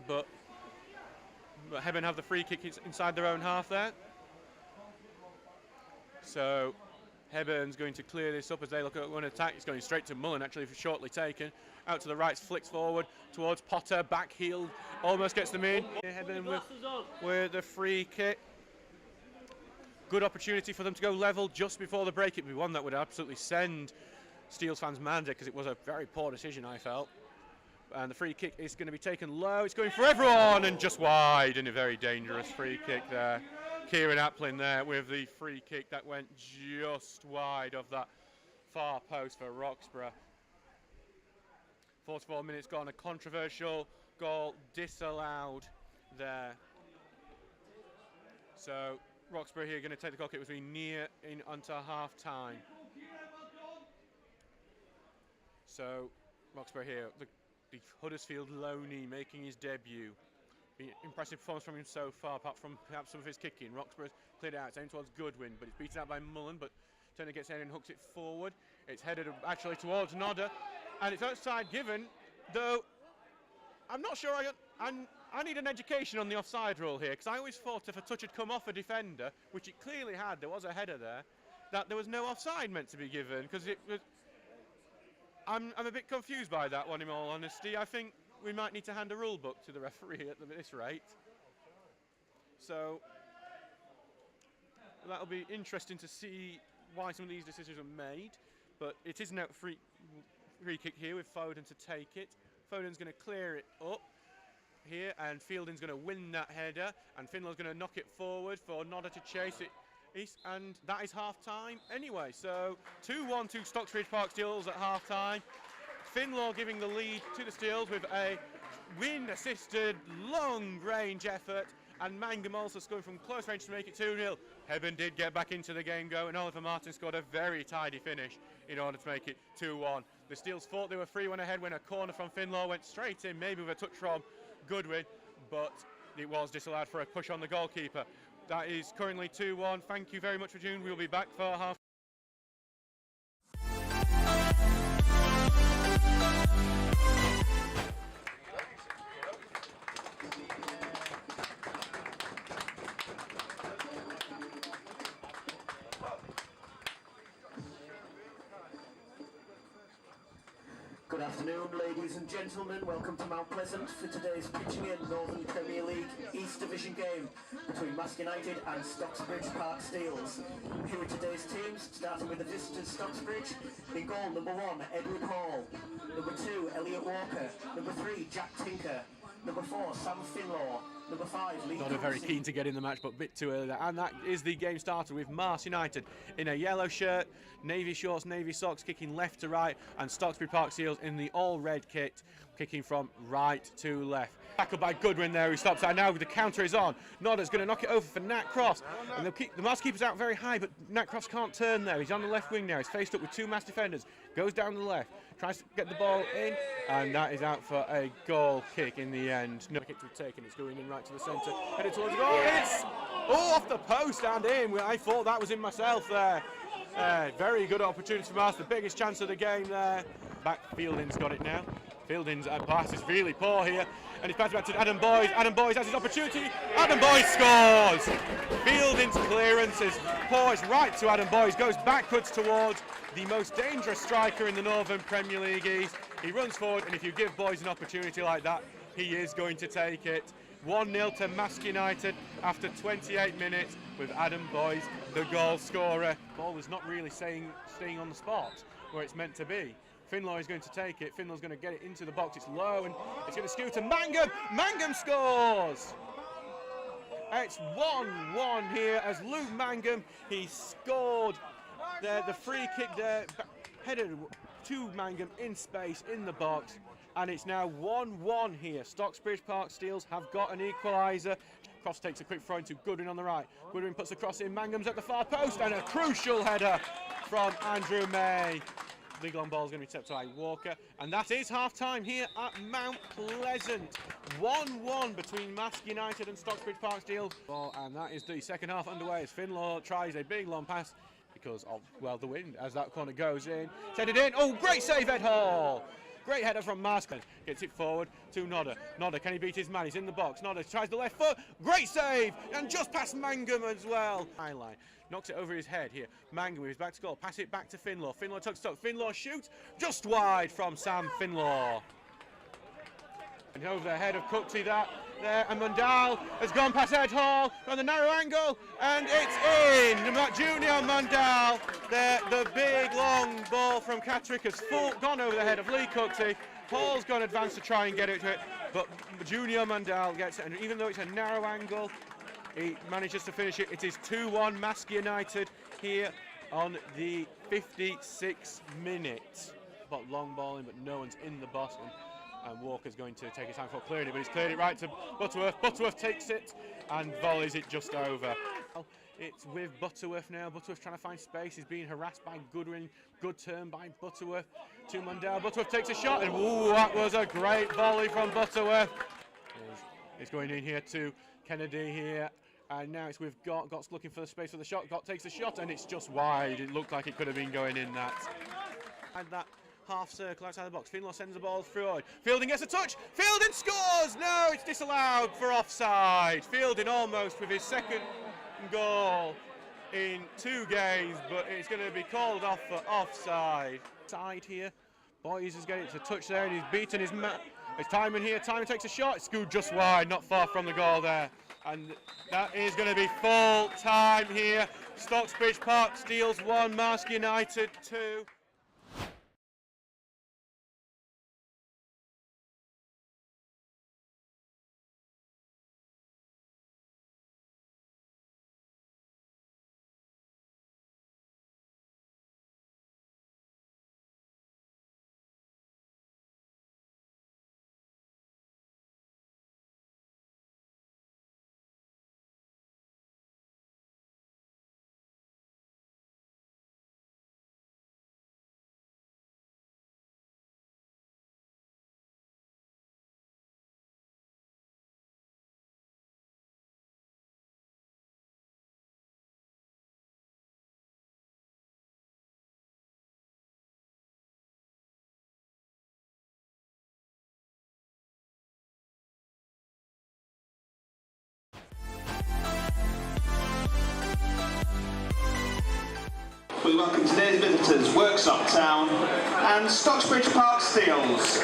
But Hebburn have the free kick inside their own half there. So Heburn's going to clear this up as they look at one attack. It's going straight to Mullen, actually, shortly taken. Out to the right, flicks forward towards Potter, back heel, almost gets them in. Hebburn with the free kick. Good opportunity for them to go level just before the break. It would be one that would absolutely send Steels fans mad, because it was a very poor decision, I felt. And the free kick is going to be taken low. It's going for everyone and just wide, and a very dangerous free kick there. Kieran Appling there with the free kick that went just wide of that far post for Roxburgh. 44 minutes gone, a controversial goal disallowed there. So Roxburgh here going to take the goal kick as we near in onto half time. So Roxburgh here, the Huddersfield loanee making his debut. Impressive performance from him so far, apart from perhaps some of his kicking. Roxburgh's cleared out, aimed towards Goodwin, but it's beaten out by Mullen, but Turner gets in and hooks it forward. It's headed actually towards Nodder, and it's outside given, though I'm not sure I need an education on the offside rule here, because I always thought if a touch had come off a defender, which it clearly had, there was a header there, that there was no offside meant to be given, because it was... I'm a bit confused by that one, in all honesty. I think we might need to hand a rule book to the referee at this rate. So that'll be interesting to see why some of these decisions are made. But it is now free kick here with Foden to take it. Foden's going to clear it up here, and Fielding's going to win that header, and Finlaw's going to knock it forward for Nodder to chase it. And that is half time anyway. So 2-1 to Stocksbridge Park Steels at half time. Finlaw giving the lead to the Steels with a wind-assisted long-range effort, and Mangum also scoring from close range to make it 2-0. Hebburn did get back into the game and Oliver Martin scored a very tidy finish in order to make it 2-1. The Steels thought they were 3-1 ahead when a corner from Finlaw went straight in, maybe with a touch from Goodwin, but it was disallowed for a push on the goalkeeper. That is currently 2-1. Thank you very much for tuning. We'll be back for half. Good afternoon, ladies and gentlemen. Welcome to Mount Pleasant for today's pitching in Northern Premier League East Division game between Mask United and Stocksbridge Park Steels. Here are today's teams, starting with the visitors Stocksbridge. In goal, number 1, Edward Hall. Number 2, Elliot Walker. Number 3, Jack Tinker. Number 4, Sam Finlaw. Number 5, Lee Not very keen to get in the match, but a bit too early there. And that is the game started with Mars United in a yellow shirt, navy shorts, navy socks, kicking left to right, and Stocksbridge Park Steels in the all-red kit, kicking from right to left. Tackled by Goodwin there, who stops out. Now the counter is on. Nodder's going to knock it over for Nat Crofts. And the Mars keeper's out very high, but Nat Crofts can't turn there. He's on the left wing now. He's faced up with 2 Mars defenders. Goes down the left, tries to get the ball in, and that is out for a goal kick in the end. No kick to be taken. It's going in right to the centre. Headed towards the goal. It's off the post and in. I thought that was in myself there. Very good opportunity for Mars. The biggest chance of the game there. Back Fielding's got it now. Fielding's pass is really poor here, and he's passed back to Adam Boys. Adam Boys has his opportunity. Adam Boys scores. Fielding's clearance is poor. It's right to Adam Boys. Goes backwards towards the most dangerous striker in the Northern Premier League East. He runs forward, and if you give Boys an opportunity like that, he is going to take it. 1-0 to Mask United after 28 minutes with Adam Boys, the goal scorer. Ball was not really staying on the spot where it's meant to be. Finlaw is going to take it. Finlaw's going to get it into the box. It's low and it's going to skew to Mangum. Mangum scores! It's 1-1 here as Luke Mangum, he scored there. The free kick there, headed to Mangum in space in the box. And it's now 1-1 here. Stocksbridge Park Steels have got an equaliser. Crofts takes a quick throw into Goodwin on the right. Goodwin puts the cross in. Mangum's at the far post and a crucial header from Andrew May. Big long ball is going to be tipped by Walker, and that is half-time here at Mount Pleasant. 1-1 between Mask United and Stocksbridge Park Steels. And that is the second half underway as Finlaw tries a big long pass because of, well, the wind as that corner goes in. It's headed in. Oh, great save, Ed Hall. Great header from Mask. Gets it forward to Nodder. Nodder, can he beat his man? He's in the box. Nodder tries the left foot. Great save, and just past Mangum as well. Highline. Knocks it over his head here. Mangum with his back to goal. Pass it back to Finlaw. Finlaw tucks tuck. Finlaw shoots just wide from Sam Finlaw. And over the head of Cookty there. And Mundal has gone past Ed Hall on the narrow angle. And it's in. Junior Mundal. The big long ball from Catterick has gone over the head of Lee Cookty. Hall's gone advance to try and get it to it. But Junior Mundal gets it. And even though it's a narrow angle, he manages to finish it. It is 2-1 Mask United here on the 56th minute. But long ball in, but no one's in the bottom. And Walker's going to take his time for clearing it, but he's cleared it right to Butterworth. Butterworth takes it and volleys it just over. It's with Butterworth now. Butterworth trying to find space. He's being harassed by Goodwin. Good turn by Butterworth to Mundell. Butterworth takes a shot, and ooh, that was a great volley from Butterworth. It's going in here to Kennedy here. And now it's with Gott. Gott's looking for the space for the shot. Gott takes the shot, and it's just wide. It looked like it could have been going in that. And that half circle outside the box. Finlaw sends the ball through. Fielding gets a touch. Fielding scores! No, it's disallowed for offside. Fielding almost with his second goal in 2 games, but it's going to be called off for offside. Side here. Boys is getting it to touch there, and he's beaten his man. It's Timon here. Timon takes a shot. It's scooped just wide, not far from the goal there. And that is going to be full time here. Stocksbridge Park Steels 1, Mask United 2. We welcome today's visitors, Worksop Town and Stocksbridge Park Steels.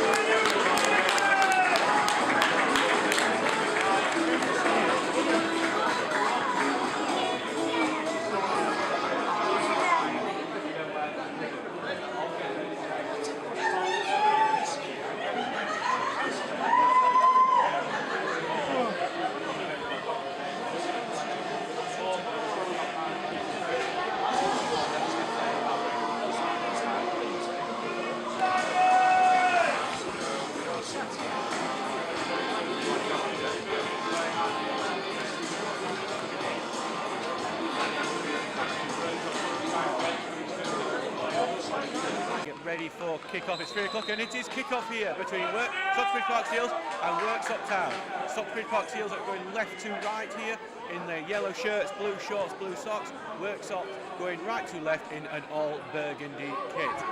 Ready for kickoff. It's 3 o'clock and it is kickoff here between Stocksbridge Park Steels and Worksop Town. Stocksbridge Park Steels are going left to right here in their yellow shirts, blue shorts, blue socks. Worksop going right to left in an all burgundy kit.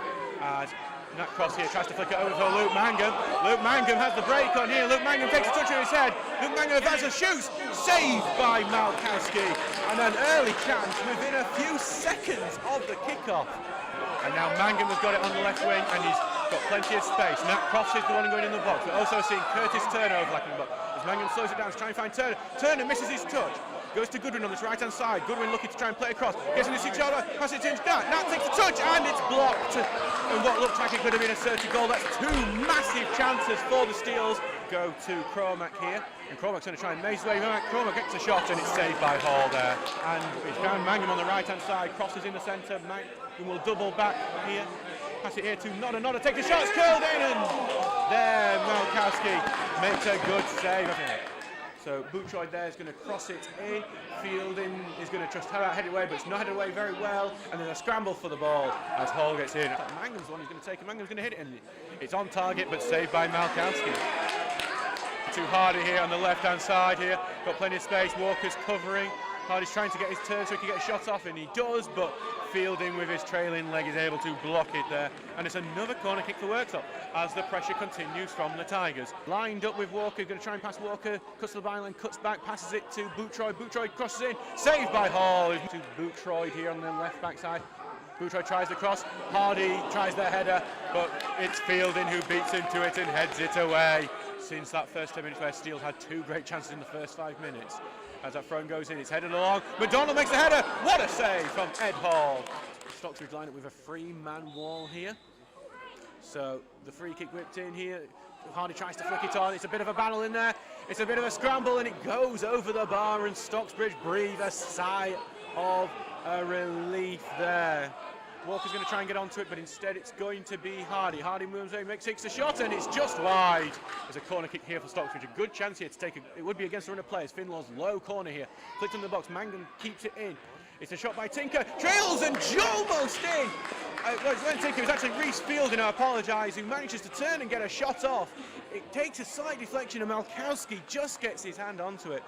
As Nat Cross here tries to flick it over for Luke Mangum. Luke Mangum has the break on here. Luke Mangum takes a touch on his head. Luke Mangum advances, shoots, saved by Malkowski. And an early chance within a few seconds of the kickoff. And now Mangum has got it on the left wing and he's got plenty of space. Nat Cross is the one going in the box. We're also seeing Curtis Turner overlapping the box. As Mangum slows it down to try and find Turner. Turner misses his touch. Goes to Goodwin on this right-hand side. Goodwin looking to try and play across. Gets in the 6-yard line, passes it to Nat. Nat takes the touch and it's blocked. And what looks like it could have been a certain goal. That's two massive chances for the Steels. Go to Cromack here. And Cromack's going to try and maze his way. Cromack gets a shot and it's saved by Hall there. And it's down Mangum on the right-hand side. Crosses in the centre. Mangum will double back here. Pass it here to Nodder. Nodder takes the shot. It's curled in and there Malkowski makes a good save. So Boutroyd there is going to cross it in. Fielding is going to just head it away, but it's not headed away very well. And then a scramble for the ball as Hall gets in. Mangum's the one who's going to take it. Mangum's going to hit it, and it's on target, but saved by Malkowski. To Hardy here on the left-hand side here. Got plenty of space. Walker's covering. Hardy's trying to get his turn so he can get a shot off, and he does, but Fielding with his trailing leg is able to block it there. And it's another corner kick for Worksop as the pressure continues from the Tigers. Lined up with Walker, going to try and pass Walker, cuts to the byline, cuts back, passes it to Boutroyd. Boutroyd crosses in, saved by Hall. To Boutroyd here on the left back side. Boutroyd tries the cross, Hardy tries the header, but it's Fielding who beats into it and heads it away. Since that first 10 minutes where Steele had two great chances in the first 5 minutes. As that throw goes in, it's headed along. McDonald makes the header. What a save from Ed Hall. Stocksbridge line up with a 3-man wall here. So the free kick whipped in here. Hardy tries to flick it on. It's a bit of a battle in there. It's a bit of a scramble and it goes over the bar and Stocksbridge breathe a sigh of relief there. Walker's going to try and get onto it, but instead it's going to be Hardy. Hardy moves away, takes a shot, and it's just wide. There's a corner kick here for Stocksbridge. A good chance here to take it would be against the run of players. Finlaw's low corner here. Flicked in the box. Mangum keeps it in. It's a shot by Tinker. Trails and almost in. Well, it's Tinker. It was actually Reece Fielding, I apologise, who manages to turn and get a shot off. It takes a slight deflection, and Malkowski just gets his hand onto it.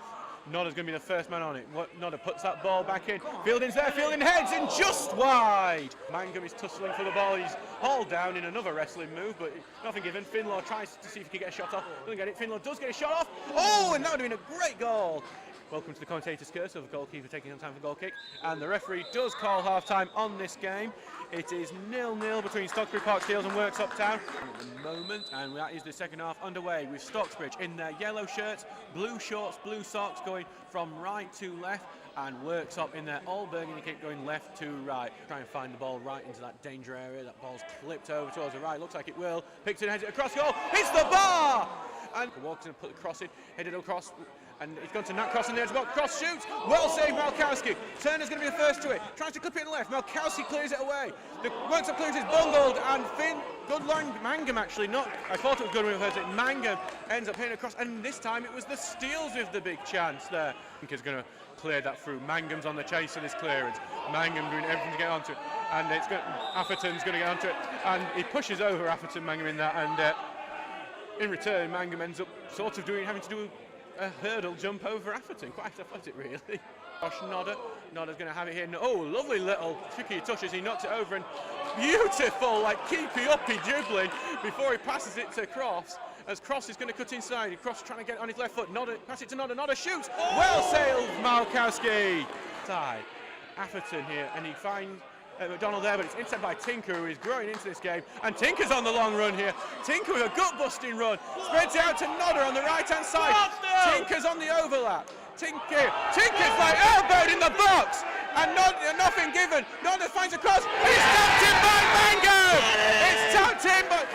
Nodder's going to be the first man on it. Nodder puts that ball back in. Fielding's there. Fielding heads in just wide. Mangum is tussling for the ball. He's hauled down in another wrestling move, but nothing given. Finlaw tries to see if he can get a shot off. Doesn't get it. Finlaw does get a shot off. Oh, and that would have been a great goal. Welcome to the commentator's curse of the goalkeeper taking some time for goal kick. And the referee does call half-time on this game. It is 0-0 between Stocksbridge Park Steels and Worksop Town at the moment, and that is the second half underway with Stocksbridge in their yellow shirts, blue shorts, blue socks going from right to left, and Worksop in their all burgundy kit going left to right. Try and find the ball right into that danger area. That ball's clipped over towards the right. Looks like it will. Picks it and heads it across goal. Hits the bar! And Walker's going to put the cross in, headed across. And it's gone to Nat Cross in the edge box. Cross shoots. Well saved, Malkowski. Turner's going to be the first to it. Tries to clip it in the left. Malkowski clears it away. The Worksop clears is bungled. And Mangum actually not. I thought it was Goodwin with it. Mangum ends up hitting across. And this time it was the Steels with the big chance there. I think he's going to clear that through. Mangum's on the chase for this clearance. Mangum doing everything to get onto it. And Atherton's going to get onto it. And he pushes over Atherton, Mangum in that. And in return, Mangum ends up sort of having to do a hurdle jump over Atherton. Quite athletic, really. Josh Nodder. Nodder's going to have it here. Oh, lovely little tricky touch as he knocks it over. And beautiful, like keepy-uppy dribbling before he passes it to Cross. As Cross is going to cut inside. Cross trying to get it on his left foot. Nodder, pass it to Nodder. Nodder shoots. Oh! Well sailed, Malkowski. Side. Atherton here, and he finds McDonald there, but it's intercepted by Tinker, who is growing into this game. And Tinker's on the long run here. Tinker with a gut-busting run. Spreads it out to Nodder on the right-hand side. Tinker's on the overlap. Tinker's like elbowed in the box. And nothing given. Nodder finds a cross. It's tapped in by Mango! It's tapped in, but...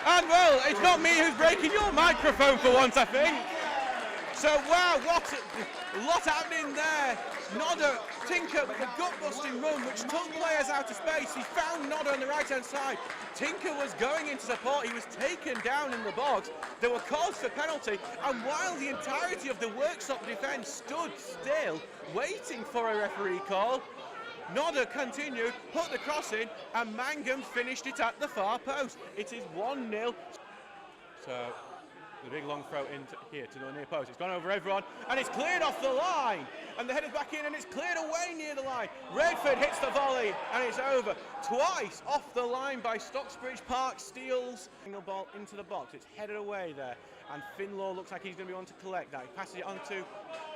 And well, it's not me who's breaking your microphone for once, I think. So wow, what a lot happening there. Nodder, Tinker with a gut-busting run which took players out of space. He found Nodder on the right-hand side. Tinker was going into support. He was taken down in the box. There were calls for penalty, and while the entirety of the Worksop defence stood still, waiting for a referee call, Nodder continued, put the cross in, and Mangum finished it at the far post. It is 1-0. So the big long throw into here to the near post. It's gone over everyone, and it's cleared off the line. And the header's back in, and it's cleared away near the line. Redford hits the volley, and it's over. Twice off the line by Stocksbridge Park, steals the ball into the box. It's headed away there, and Finlaw looks like he's going to be on to collect that. He passes it on to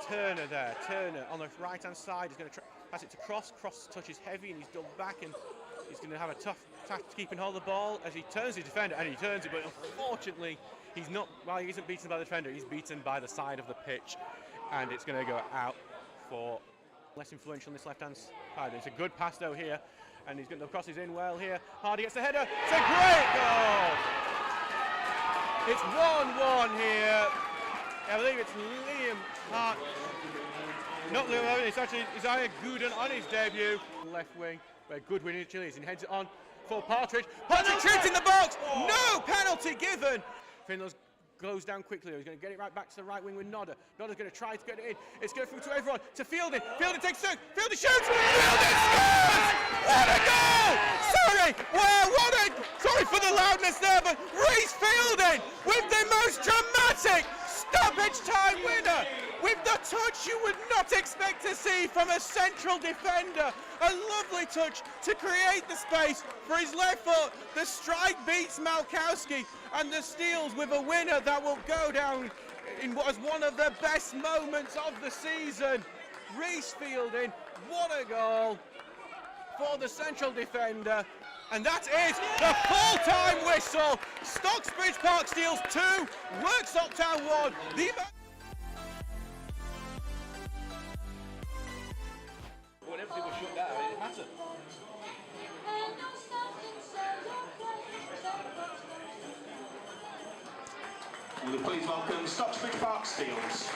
Turner there. Turner on the right-hand side is going to pass it to Cross. Cross touches heavy, and he's dubbed back, and he's going to have a tough task keeping hold of the ball as he turns his defender, and he turns it, but unfortunately, he's not, well, he isn't beaten by the defender, he's beaten by the side of the pitch, and it's going to go out for less influential on this left-hand side. It's a good pass though here, and he's going to cross his in well here. Hardy gets the header. It's a great goal! It's 1-1 here. I believe it's Liam Hart. Not Liam, it's actually Isaiah Gooden on his debut. Left wing, where Goodwin initially is, and heads it on for Partridge. Partridge shoots in the box! No penalty given! Finlow's goes down quickly. He's going to get it right back to the right wing with Nodder. Nodder's going to try to get it in. It's going through to everyone, to Fielding. Fielding takes two. Fielding shoots! Fielding scores! What a goal! Sorry! Wow, sorry for the loudness there, but Reece Fielding with the most dramatic stoppage time winner! With the touch you would not expect to see from a central defender. A lovely touch to create the space for his left foot. The strike beats Malkowski, and the steals with a winner that will go down in what is one of the best moments of the season. Reece Fielding, what a goal for the central defender. And that is the full-time whistle. Stocksbridge Park steals 2, Worksop Town 1. When everything was shut down, it didn't matter. Will you please welcome Stocksbridge Park Steels.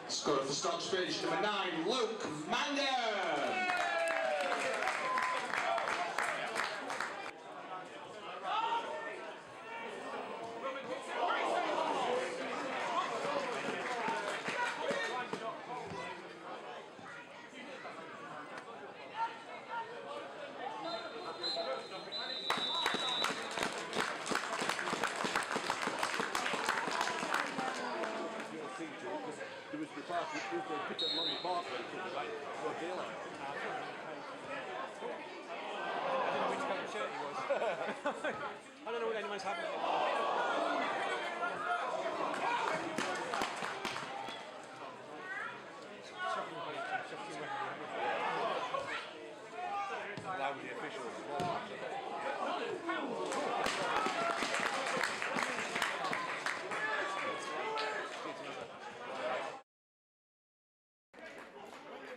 Scorer for Stocksbridge, number 9, Luke Mander. what's happening. That was the officials.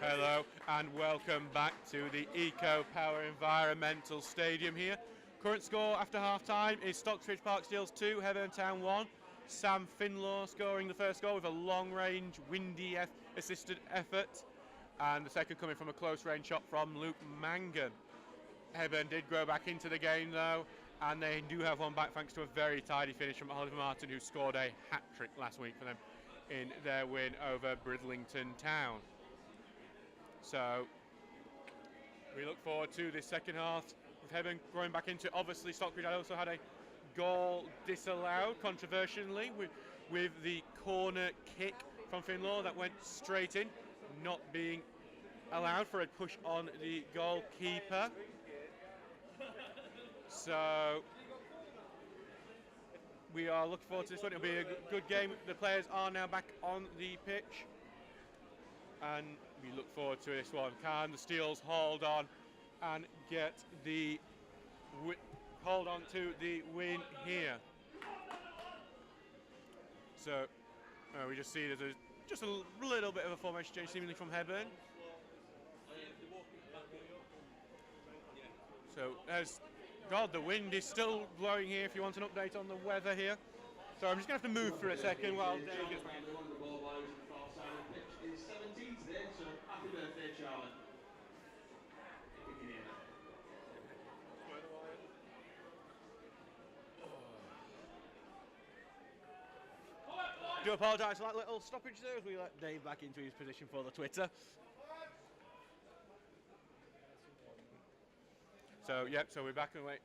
Hello and welcome back to the Eco Power Environmental Stadium here. Current score after half-time is Stocksbridge Park Steels 2, Hebburn Town 1. Sam Finlaw scoring the first goal with a long-range, windy assisted effort. And the second coming from a close-range shot from Luke Mangan. Hebburn did grow back into the game though, and they do have one back thanks to a very tidy finish from Oliver Martin, who scored a hat-trick last week for them in their win over Bridlington Town. So we look forward to this second half with Hebburn growing back into it. Obviously Stockbridge also had a goal disallowed controversially with the corner kick from Finlaw that went straight in, not being allowed for a push on the goalkeeper. So we are looking forward to this one. It'll be a good game. The players are now back on the pitch, and we look forward to this one. Can the Steels hold on and get the hold on to the win here? So we just see there's just a little bit of a formation change seemingly from Hebburn. So as God, the wind is still blowing here. If you want an update on the weather here, so I'm just going to have to move for a second while Dave gets back. I do apologise for that little stoppage there as we let Dave back into his position for the Twitter. So we're back away.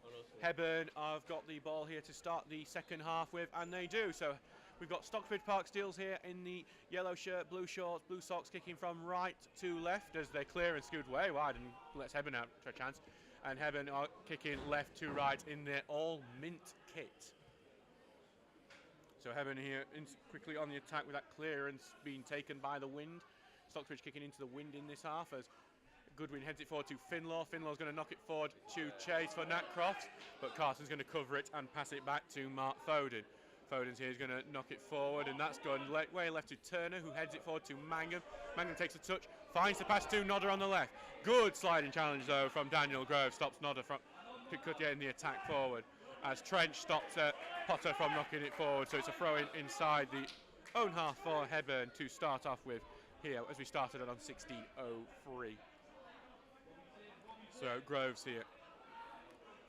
Hebburn have got the ball here to start the second half with, and they do. So we've got Stocksbridge Park Steels here in the yellow shirt, blue shorts, blue socks, kicking from right to left as they clear and scoot way wide and lets Hebburn out for a chance. And Hebburn are kicking left to right in their all mint kit. So Hebburn here quickly on the attack with that clearance being taken by the wind. Stocksbridge kicking into the wind in this half as Goodwin heads it forward to Finlaw. Finlaw's going to knock it forward to Chase for Natcroft, but Carson's going to cover it and pass it back to Mark Foden. Foden's here is going to knock it forward, and that's gone way left to Turner, who heads it forward to Mangum. Mangum takes a touch, finds the pass to Nodder on the left. Good sliding challenge though from Daniel Grove, stops Nodder from getting the attack forward, as Trench stops Potter from knocking it forward. So it's a throw in inside the own half for Hebburn to start off with here, as we started it on 16:03. So Groves here,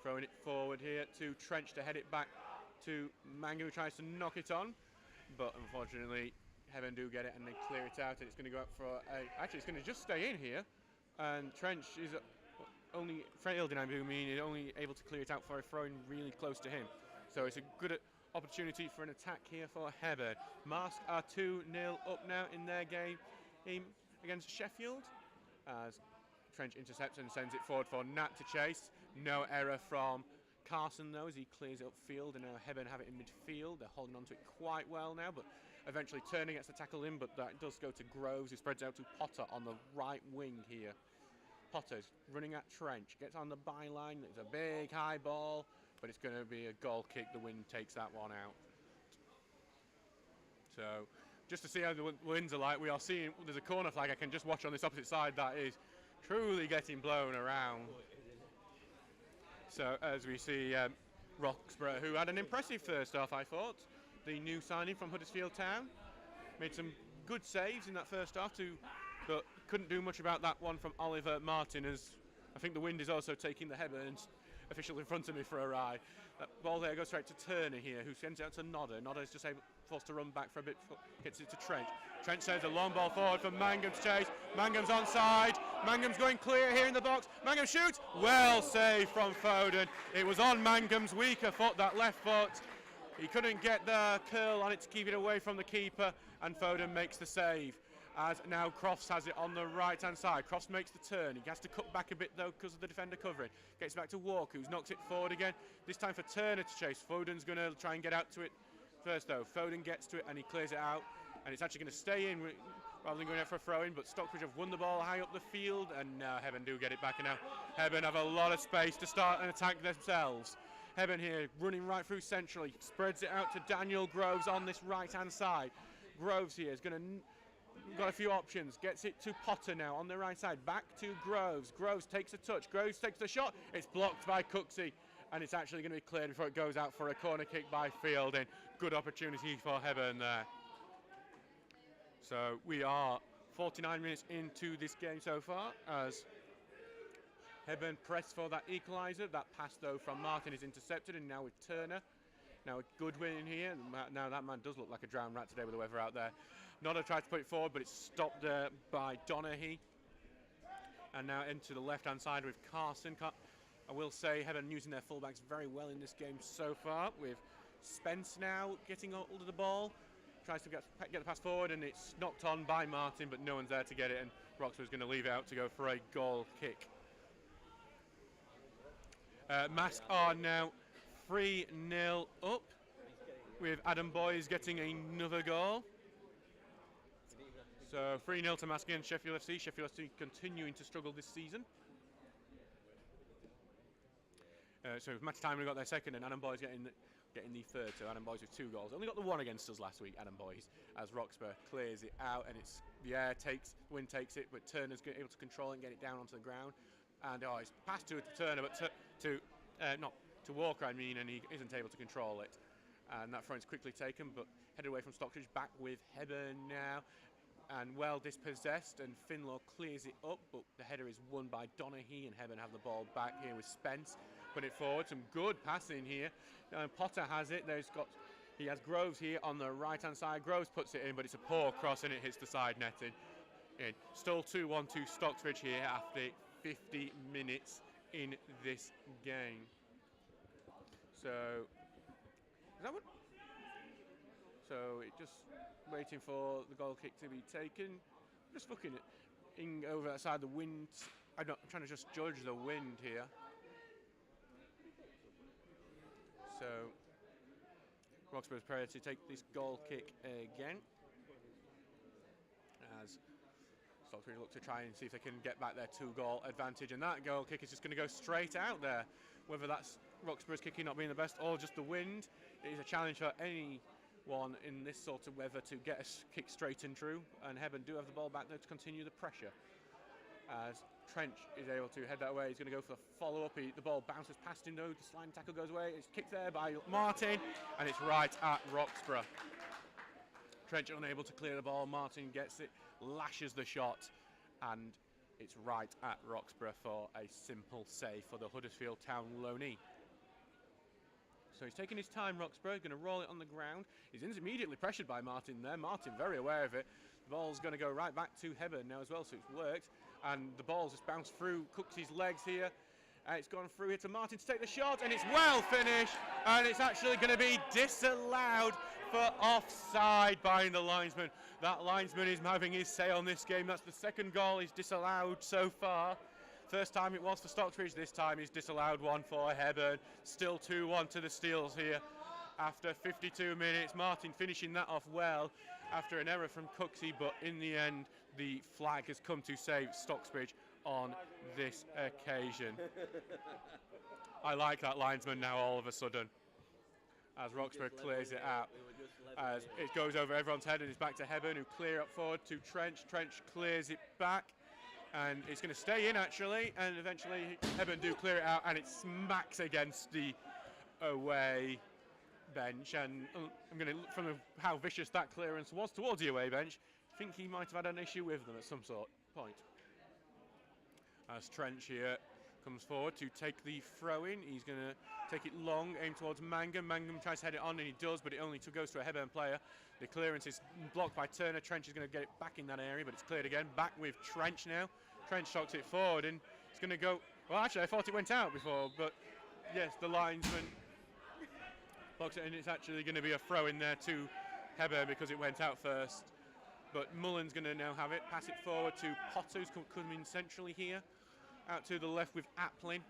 throwing it forward here to Trench to head it back to Mango, who tries to knock it on, but unfortunately Hebburn do get it and they clear it out, and it's going to go up for actually it's going to just stay in here, and Trench is only only able to clear it out for a throw in really close to him. So it's a good opportunity for an attack here for Hebburn. Mask are 2-0 up now in their game against Sheffield, as Trench intercepts and sends it forward for Nat to chase. No error from Carson though, as he clears it upfield, and now Hebburn have it in midfield. They're holding on to it quite well now, but eventually Turner gets the tackle in, but that does go to Groves, who spreads out to Potter on the right wing here. Potter's running at Trench, gets on the byline. It's a big high ball, but it's going to be a goal kick. The wind takes that one out. So just to see how the winds are like, we are seeing there's a corner flag I can just watch on this opposite side that is truly getting blown around. So as we see Roxburgh, who had an impressive first half, I thought. The new signing from Huddersfield Town made some good saves in that first half but couldn't do much about that one from Oliver Martin, as I think the wind is also taking the Hebburns official in front of me for a ride. That ball there goes straight to Turner here, who sends it out to Nodder. Nodder is just forced to run back for a bit, gets it to Trench. Trench sends a long ball forward for Mangum's chase. Mangum's onside. Mangum's going clear here in the box. Mangum shoots. Well saved from Foden. It was on Mangum's weaker foot, that left foot. He couldn't get the curl on it to keep it away from the keeper, and Foden makes the save. As now Crofts has it on the right-hand side. Crofts makes the turn. He has to cut back a bit, though, because of the defender covering. Gets back to Walker, who's knocks it forward again. This time for Turner to chase. Foden's going to try and get out to it first, though. Foden gets to it, and he clears it out. And it's actually going to stay in rather than going out for a throw-in. But Stockbridge have won the ball high up the field, and now Hebburn do get it back. And now Hebburn have a lot of space to start an attack themselves. Hebburn here running right through centrally. Spreads it out to Daniel Groves on this right-hand side. Groves here is going to... Got a few options. Gets it to Potter now on the right side. Back to Groves. Groves takes a touch. Groves takes the shot. It's blocked by Cooksey. And it's actually going to be cleared before it goes out for a corner kick by Fielding. Good opportunity for Hebburn there. So we are 49 minutes into this game so far as Hebburn press for that equaliser. That pass though from Martin is intercepted, and now with Turner. Now a good win here. Now that man does look like a drowned rat today with the weather out there. Nodder tried to put it forward, but it's stopped by Donaghy. And now into the left-hand side with Carson. I will say Hebburn using their fullbacks very well in this game so far, with Spence now getting hold of the ball. Tries to get the pass forward, and it's knocked on by Martin, but no one's there to get it, and Roxburgh's going to leave it out to go for a goal kick. Mask are now 3-0 up, with Adam Boyes getting another goal. So 3-0 to Mask against Sheffield FC. Sheffield FC continuing to struggle this season. So Matty Timely got their second, and Adam Boyes getting the third. So Adam Boyes with 2 goals. Only got the one against us last week, Adam Boyes, as Roxburgh clears it out, and it's Wind takes it, but Turner's able to control it and get it down onto the ground. And it's passed to Turner, but not to Walker, I mean, and he isn't able to control it. And that throw-in's quickly taken, but headed away from Stockbridge. Back with Hebburn now, and well dispossessed, and Finlaw clears it up, but the header is won by Donaghy, and Hebburn have the ball back here with Spence. Put it forward, some good passing here. Potter has it. He has Groves here on the right-hand side. Groves puts it in, but it's a poor cross, and it hits the side netting. Still 2-1 to Stocksbridge here after 50 minutes in this game. So is that what? So it just waiting for the goal kick to be taken. Just looking at over outside the wind. I'm trying to just judge the wind here. So Roxburgh's prepared to take this goal kick again, as Stockbridge look to try and see if they can get back their 2-goal advantage, and that goal kick is just going to go straight out there. Whether that's Roxburgh's kicking not being the best or just the wind, it is a challenge for anyone in this sort of weather to get a kick straight and true, and Hebburn do have the ball back there to continue the pressure. As Trench is able to head that way, he's going to go for the follow-up. The ball bounces past him though, the sliding tackle goes away, it's kicked there by Martin, and it's right at Roxburgh. Trench unable to clear the ball, Martin gets it, lashes the shot, and it's right at Roxburgh for a simple save for the Huddersfield Town loanee. So he's taking his time, Roxburgh, going to roll it on the ground. He's immediately pressured by Martin there. Martin very aware of it. The ball's going to go right back to Hebburn now as well, so it's worked. And the ball's just bounced through Cooksey's legs here. It's gone through here to Martin to take the shot, and it's well finished. And it's actually going to be disallowed for offside by the linesman. That linesman is having his say on this game. That's the second goal he's disallowed so far. First time it was for Stocksbridge, this time he's disallowed one for Hebburn. Still 2-1 to the Steels here after 52 minutes. Martin finishing that off well after an error from Cooksey, but in the end the flag has come to save Stocksbridge on this occasion. I like that linesman now all of a sudden, as Roxburgh clears it out. As it goes over everyone's head and it's back to Hebburn, who clear up forward to Trench. Trench clears it back, and it's going to stay in actually, and eventually Hebburn do clear it out, and it smacks against the away bench. And I'm going to look from how vicious that clearance was towards the away bench. I think he might have had an issue with them at some sort point. As Trench here comes forward to take the throw in, he's going to take it long, aim towards Mangum. Mangum tries to head it on, and he does, but it only goes to a Hebburn player. The clearance is blocked by Turner. Trench is going to get it back in that area, but it's cleared again. Back with Trench now. Trench shocks it forward, and it's going to go. Well, actually, I thought it went out before, but yes, the linesman blocks it, and it's actually going to be a throw in there to Hebburn because it went out first. but Mullen's going to now have it. Pass it forward to Potter, who's coming centrally here. Out to the left with Applin.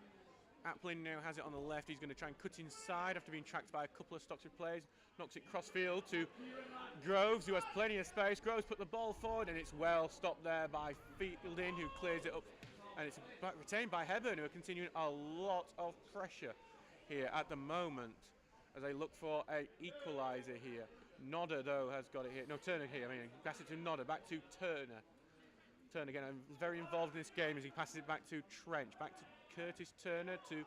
Applin now has it on the left. He's going to try and cut inside after being tracked by a couple of Stocksbridge players. Knocks it crossfield to Groves, who has plenty of space. Groves put the ball forward, and it's well stopped there by Fielding, who clears it up. And it's retained by Hebburn, who are continuing a lot of pressure here at the moment as they look for a equaliser here. Nodder, though, has got it here. No, Turner here. I mean, pass it to Nodder, back to Turner. Turner again, very involved in this game as he passes it back to Trench. Back to Curtis Turner to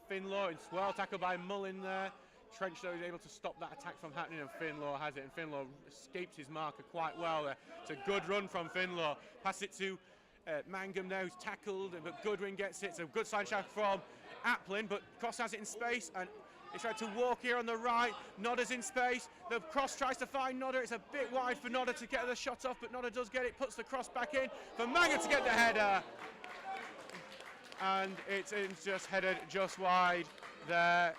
Finlaw. It's well tackled by Mullen there. Trench, though, is able to stop that attack from happening, and Finlaw has it. And Finlaw escapes his marker quite well there. It's a good run from Finlaw. Pass it to Mangum now, who's tackled, but Goodwin gets it. It's a good side shot from Applin, but Cross has it in space, and he's tried to walk here on the right. Nodder's in space. The Cross tries to find Nodder. It's a bit wide for Nodder to get the shot off, but Nodder does get it. Puts the cross back in for Mangum to get the header. And it's just headed just wide there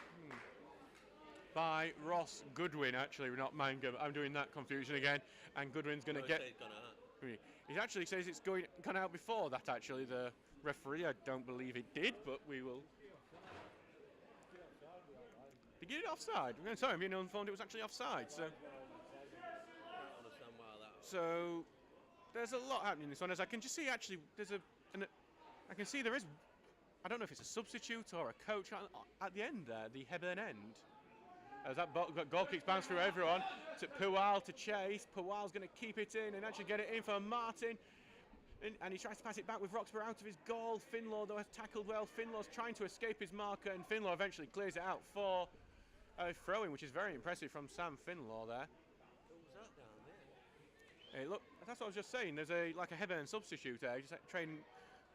by Ross Goodwin, actually, not Mangum. I'm doing that confusion again. And Goodwin's going to get... He actually says it's gone out before that, actually, the referee. I don't believe it did, but we will... Did you get it offside? Sorry, I'm being informed it was actually offside. So there's a lot happening in this one. As I can just see, actually, I can see there is... I don't know if it's a substitute or a coach at the end there, the Hebburn end. As that goal kicks bounced through everyone to Pual to chase. Pual's going to keep it in and actually get it in for Martin. And he tries to pass it back with Roxburgh out of his goal. Finlaw, though, has tackled well. Finlaw's trying to escape his marker, and Finlaw eventually clears it out for a throw-in, which is very impressive from Sam Finlaw there. What was that down there? Hey, look, that's what I was just saying. There's a Hebburn substitute there, just training,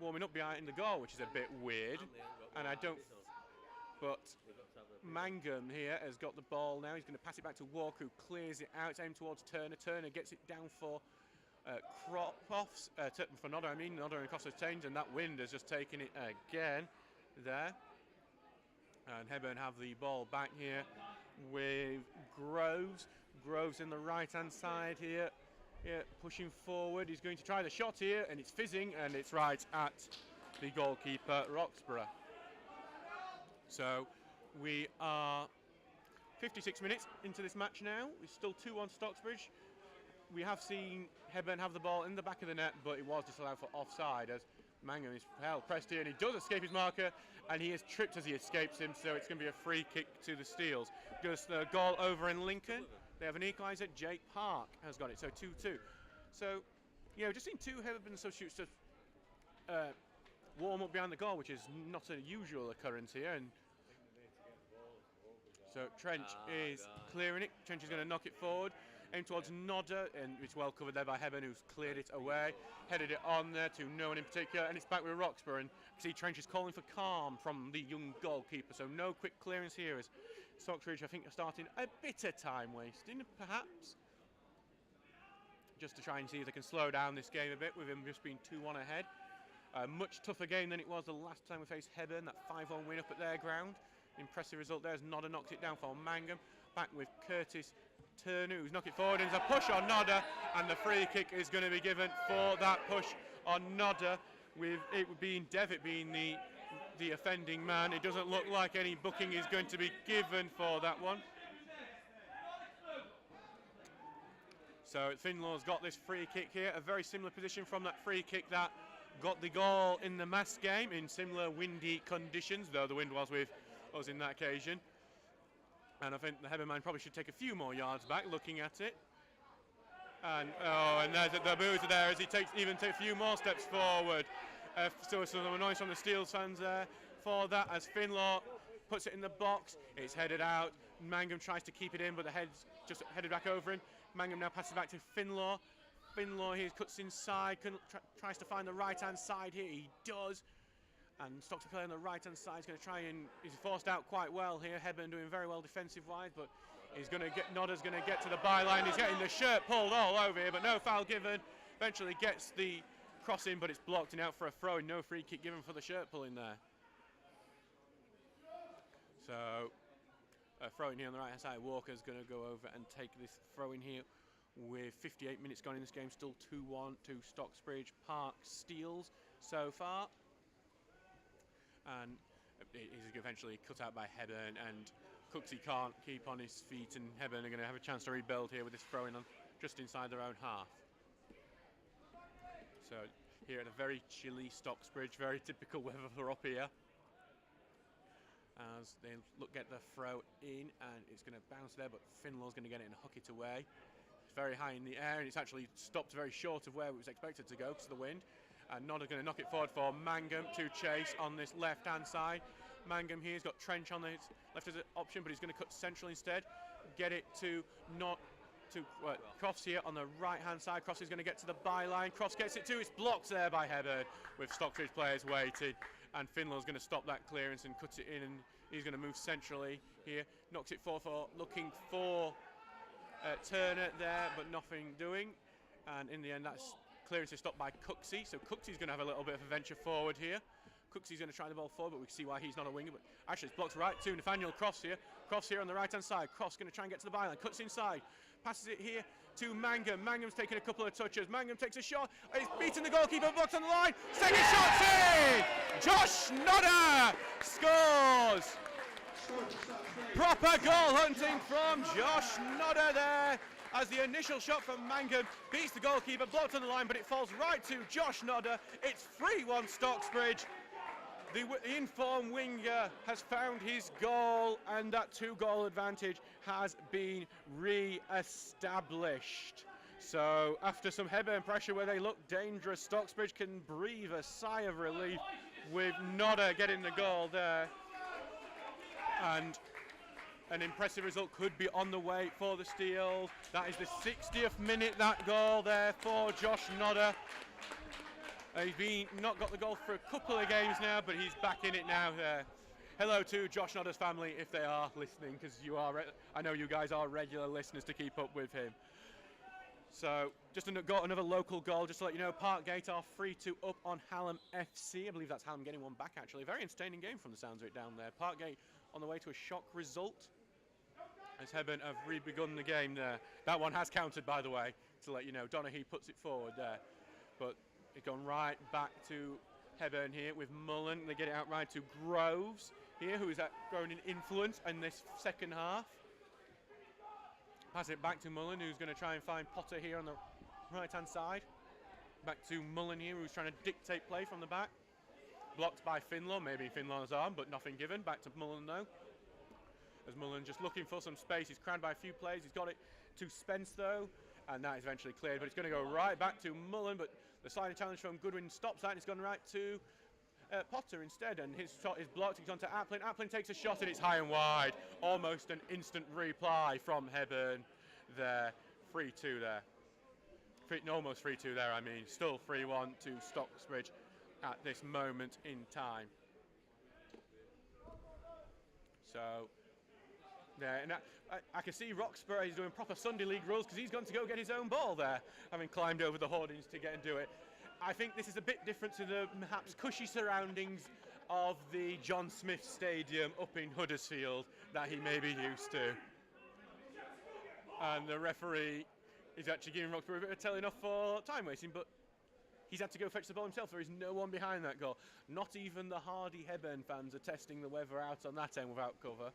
warming up behind the goal, which is a bit weird. And I don't... But Mangum here has got the ball now. He's going to pass it back to Walker, who clears it out. It's aimed towards Turner. Turner gets it down for Cropoffs, for Nodder, I mean. Nodder and Costa change, and that wind has just taken it again there. And Hebburn have the ball back here with Groves. Groves in the right-hand side here. Pushing forward. He's going to try the shot here, and it's fizzing, and it's right at the goalkeeper, Roxburgh. So we are 56 minutes into this match now. It's still 2-1 Stocksbridge. We have seen Hebburn have the ball in the back of the net, but it was disallowed for offside as Mangum is pressed here, and he does escape his marker, and he is tripped as he escapes him, so it's going to be a free kick to the Steels. Just the goal over in Lincoln. They have an equaliser. Jake Park has got it, so 2-2. So, you know, just seen two Hebburn substitutes to warm up behind the goal, which is not a usual occurrence here. And so Trench is clearing it. Trench is going to knock it forward, aim towards Nodder, and it's well covered there by Hebburn, who's cleared it away, headed it on there to no one in particular, and it's back with Roxburgh. And see Trench is calling for calm from the young goalkeeper, so no quick clearance here as Stocksbridge, I think, are starting a bit of time wasting, perhaps, just to try and see if they can slow down this game a bit, with him just being 2-1 ahead. A much tougher game than it was the last time we faced Hebburn, that 5-1 win up at their ground. Impressive result there as Nodder knocks it down for Mangum. Back with Curtis Turner, who's knocked it forward, and there's a push on Nodder, and the free kick is going to be given for that push on Nodder, with it being Devitt being the offending man. It doesn't look like any booking is going to be given for that one. So Finlaw's got this free kick here, a very similar position from that free kick that got the goal in the Mass game in similar windy conditions, though the wind was with us in that occasion. And I think the Hebburn man probably should take a few more yards back looking at it. And there's the boozer there as he takes a few more steps forward. So some annoyance from the Steels fans there for that as Finlaw puts it in the box. It's headed out. Mangum tries to keep it in, but the head's just headed back over him. Mangum now passes back to Finlaw. Finlaw here cuts inside, tries to find the right-hand side here. He does. And Stocksbridge player on the right-hand side is going to try and... He's forced out quite well here. Hebburn doing very well defensive-wise, but he's going to get... Nodder's going to get to the byline. He's getting the shirt pulled all over here, but no foul given. Eventually gets the cross in, but it's blocked and out for a throw. No free kick given for the shirt pulling there. So, throw in here on the right-hand side. Walker's going to go over and take this throw in here with 58 minutes gone in this game. Still 2-1 to Stocksbridge Park Steels so far. And it is eventually cut out by Hebburn, and Cooksey can't keep on his feet, and Hebburn are going to have a chance to rebuild here with this throw-in on just inside their own half. So here at a very chilly Stocksbridge, very typical weather for up here. As they get the throw in, and it's going to bounce there, but Finlaw's going to get it and hook it away. It's very high in the air, and it's actually stopped very short of where it was expected to go because of the wind. And Nodder's going to knock it forward for Mangum to chase on this left-hand side. Mangum here, he's got Trench on his left as an option, but he's going to cut central instead. Get it to Crofts here on the right-hand side. Crofts is going to get to the byline. Crofts gets it too. It's blocked there by Hebburn with Stocksbridge players waiting. And Finlaw's going to stop that clearance and cut it in, and he's going to move centrally here. Knocks it forward for looking for Turner there, but nothing doing. And in the end, that's clearance is stopped by Cooksey. So Cooksey's going to have a little bit of a venture forward here. Cooksey's going to try the ball forward, but we can see why he's not a winger. But actually, it's blocked right to Nathaniel Crofts here. Crofts here on the right-hand side. Crofts going to try and get to the byline. Cuts inside. Passes it here to Mangum. Mangum's taking a couple of touches. Mangum takes a shot. He's beaten the goalkeeper. Blocked on the line. Second shot's in! Josh Nodder scores! Proper goal hunting from Josh Nodder there, as the initial shot from Mangum beats the goalkeeper, blocked on the line, but it falls right to Josh Nodder. It's 3-1 Stocksbridge. The informed winger has found his goal, and that 2-goal advantage has been re-established. So after some Hebburn pressure where they look dangerous, Stocksbridge can breathe a sigh of relief with Nodder getting the goal there. And an impressive result could be on the way for the Steels. That is the 60th minute, that goal there for Josh Nodder. He's not got the goal for a couple of games now, but he's back in it now. Hello to Josh Nodder's family if they are listening, because I know you guys are regular listeners to keep up with him. So just got another local goal, just to let you know. Parkgate are 3-2 up on Hallam FC. I believe that's Hallam getting one back, actually. A very entertaining game from the sounds of it down there. Parkgate on the way to a shock result, as Hebburn have re-begun the game there. That one has counted, by the way, to let you know. Donaghy puts it forward there. But it's gone right back to Hebburn here with Mullen. They get it out right to Groves here, who is growing in influence in this second half. Pass it back to Mullen, who's going to try and find Potter here on the right-hand side. Back to Mullen here, who's trying to dictate play from the back. Blocked by Finlaw, maybe Finlaw's arm, but nothing given. Back to Mullen though. As Mullen just looking for some space. He's crammed by a few players. He's got it to Spence though, and that is eventually cleared. But it's going to go right back to Mullen, but the sliding challenge from Goodwin stops that, and it's gone right to Potter instead, and his shot is blocked. He's on to Applin. Applin takes a shot, and it's high and wide. Almost an instant reply from Hebburn there. 3-2 there. Almost 3-2 there, I mean. Still 3-1 to Stocksbridge at this moment in time. So, yeah, and I can see Roxburgh is doing proper Sunday League rules, because he's gone to go get his own ball there, having climbed over the hoardings to get and do it. I think this is a bit different to the perhaps cushy surroundings of the John Smith Stadium up in Huddersfield that he may be used to. And the referee is actually giving Roxburgh a bit of telling off for time wasting, but he's had to go fetch the ball himself. There is no one behind that goal. Not even the hardy Hebburn fans are testing the weather out on that end without cover.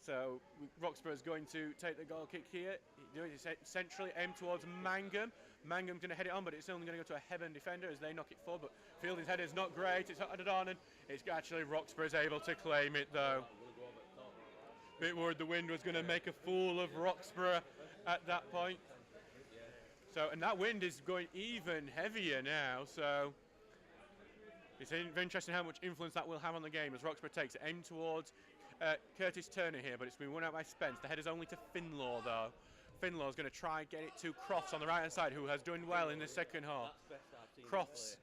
So Roxburgh's going to take the goal kick here. He's doing it centrally, aimed towards Mangum. Mangum's going to head it on, but it's only going to go to a Hebburn defender as they knock it forward. But Fielding's header is not great. It's headed on, and it's actually Roxburgh's able to claim it though. Bit worried the wind was going to make a fool of Roxburgh at that point. So, and that wind is going even heavier now. So it's very interesting how much influence that will have on the game as Roxburgh takes it. Aimed towards Curtis Turner here, but it's been won out by Spence. The header's only to Finlaw though. Finlaw's going to try and get it to Crofts on the right hand side, who has done well in the second half. Crofts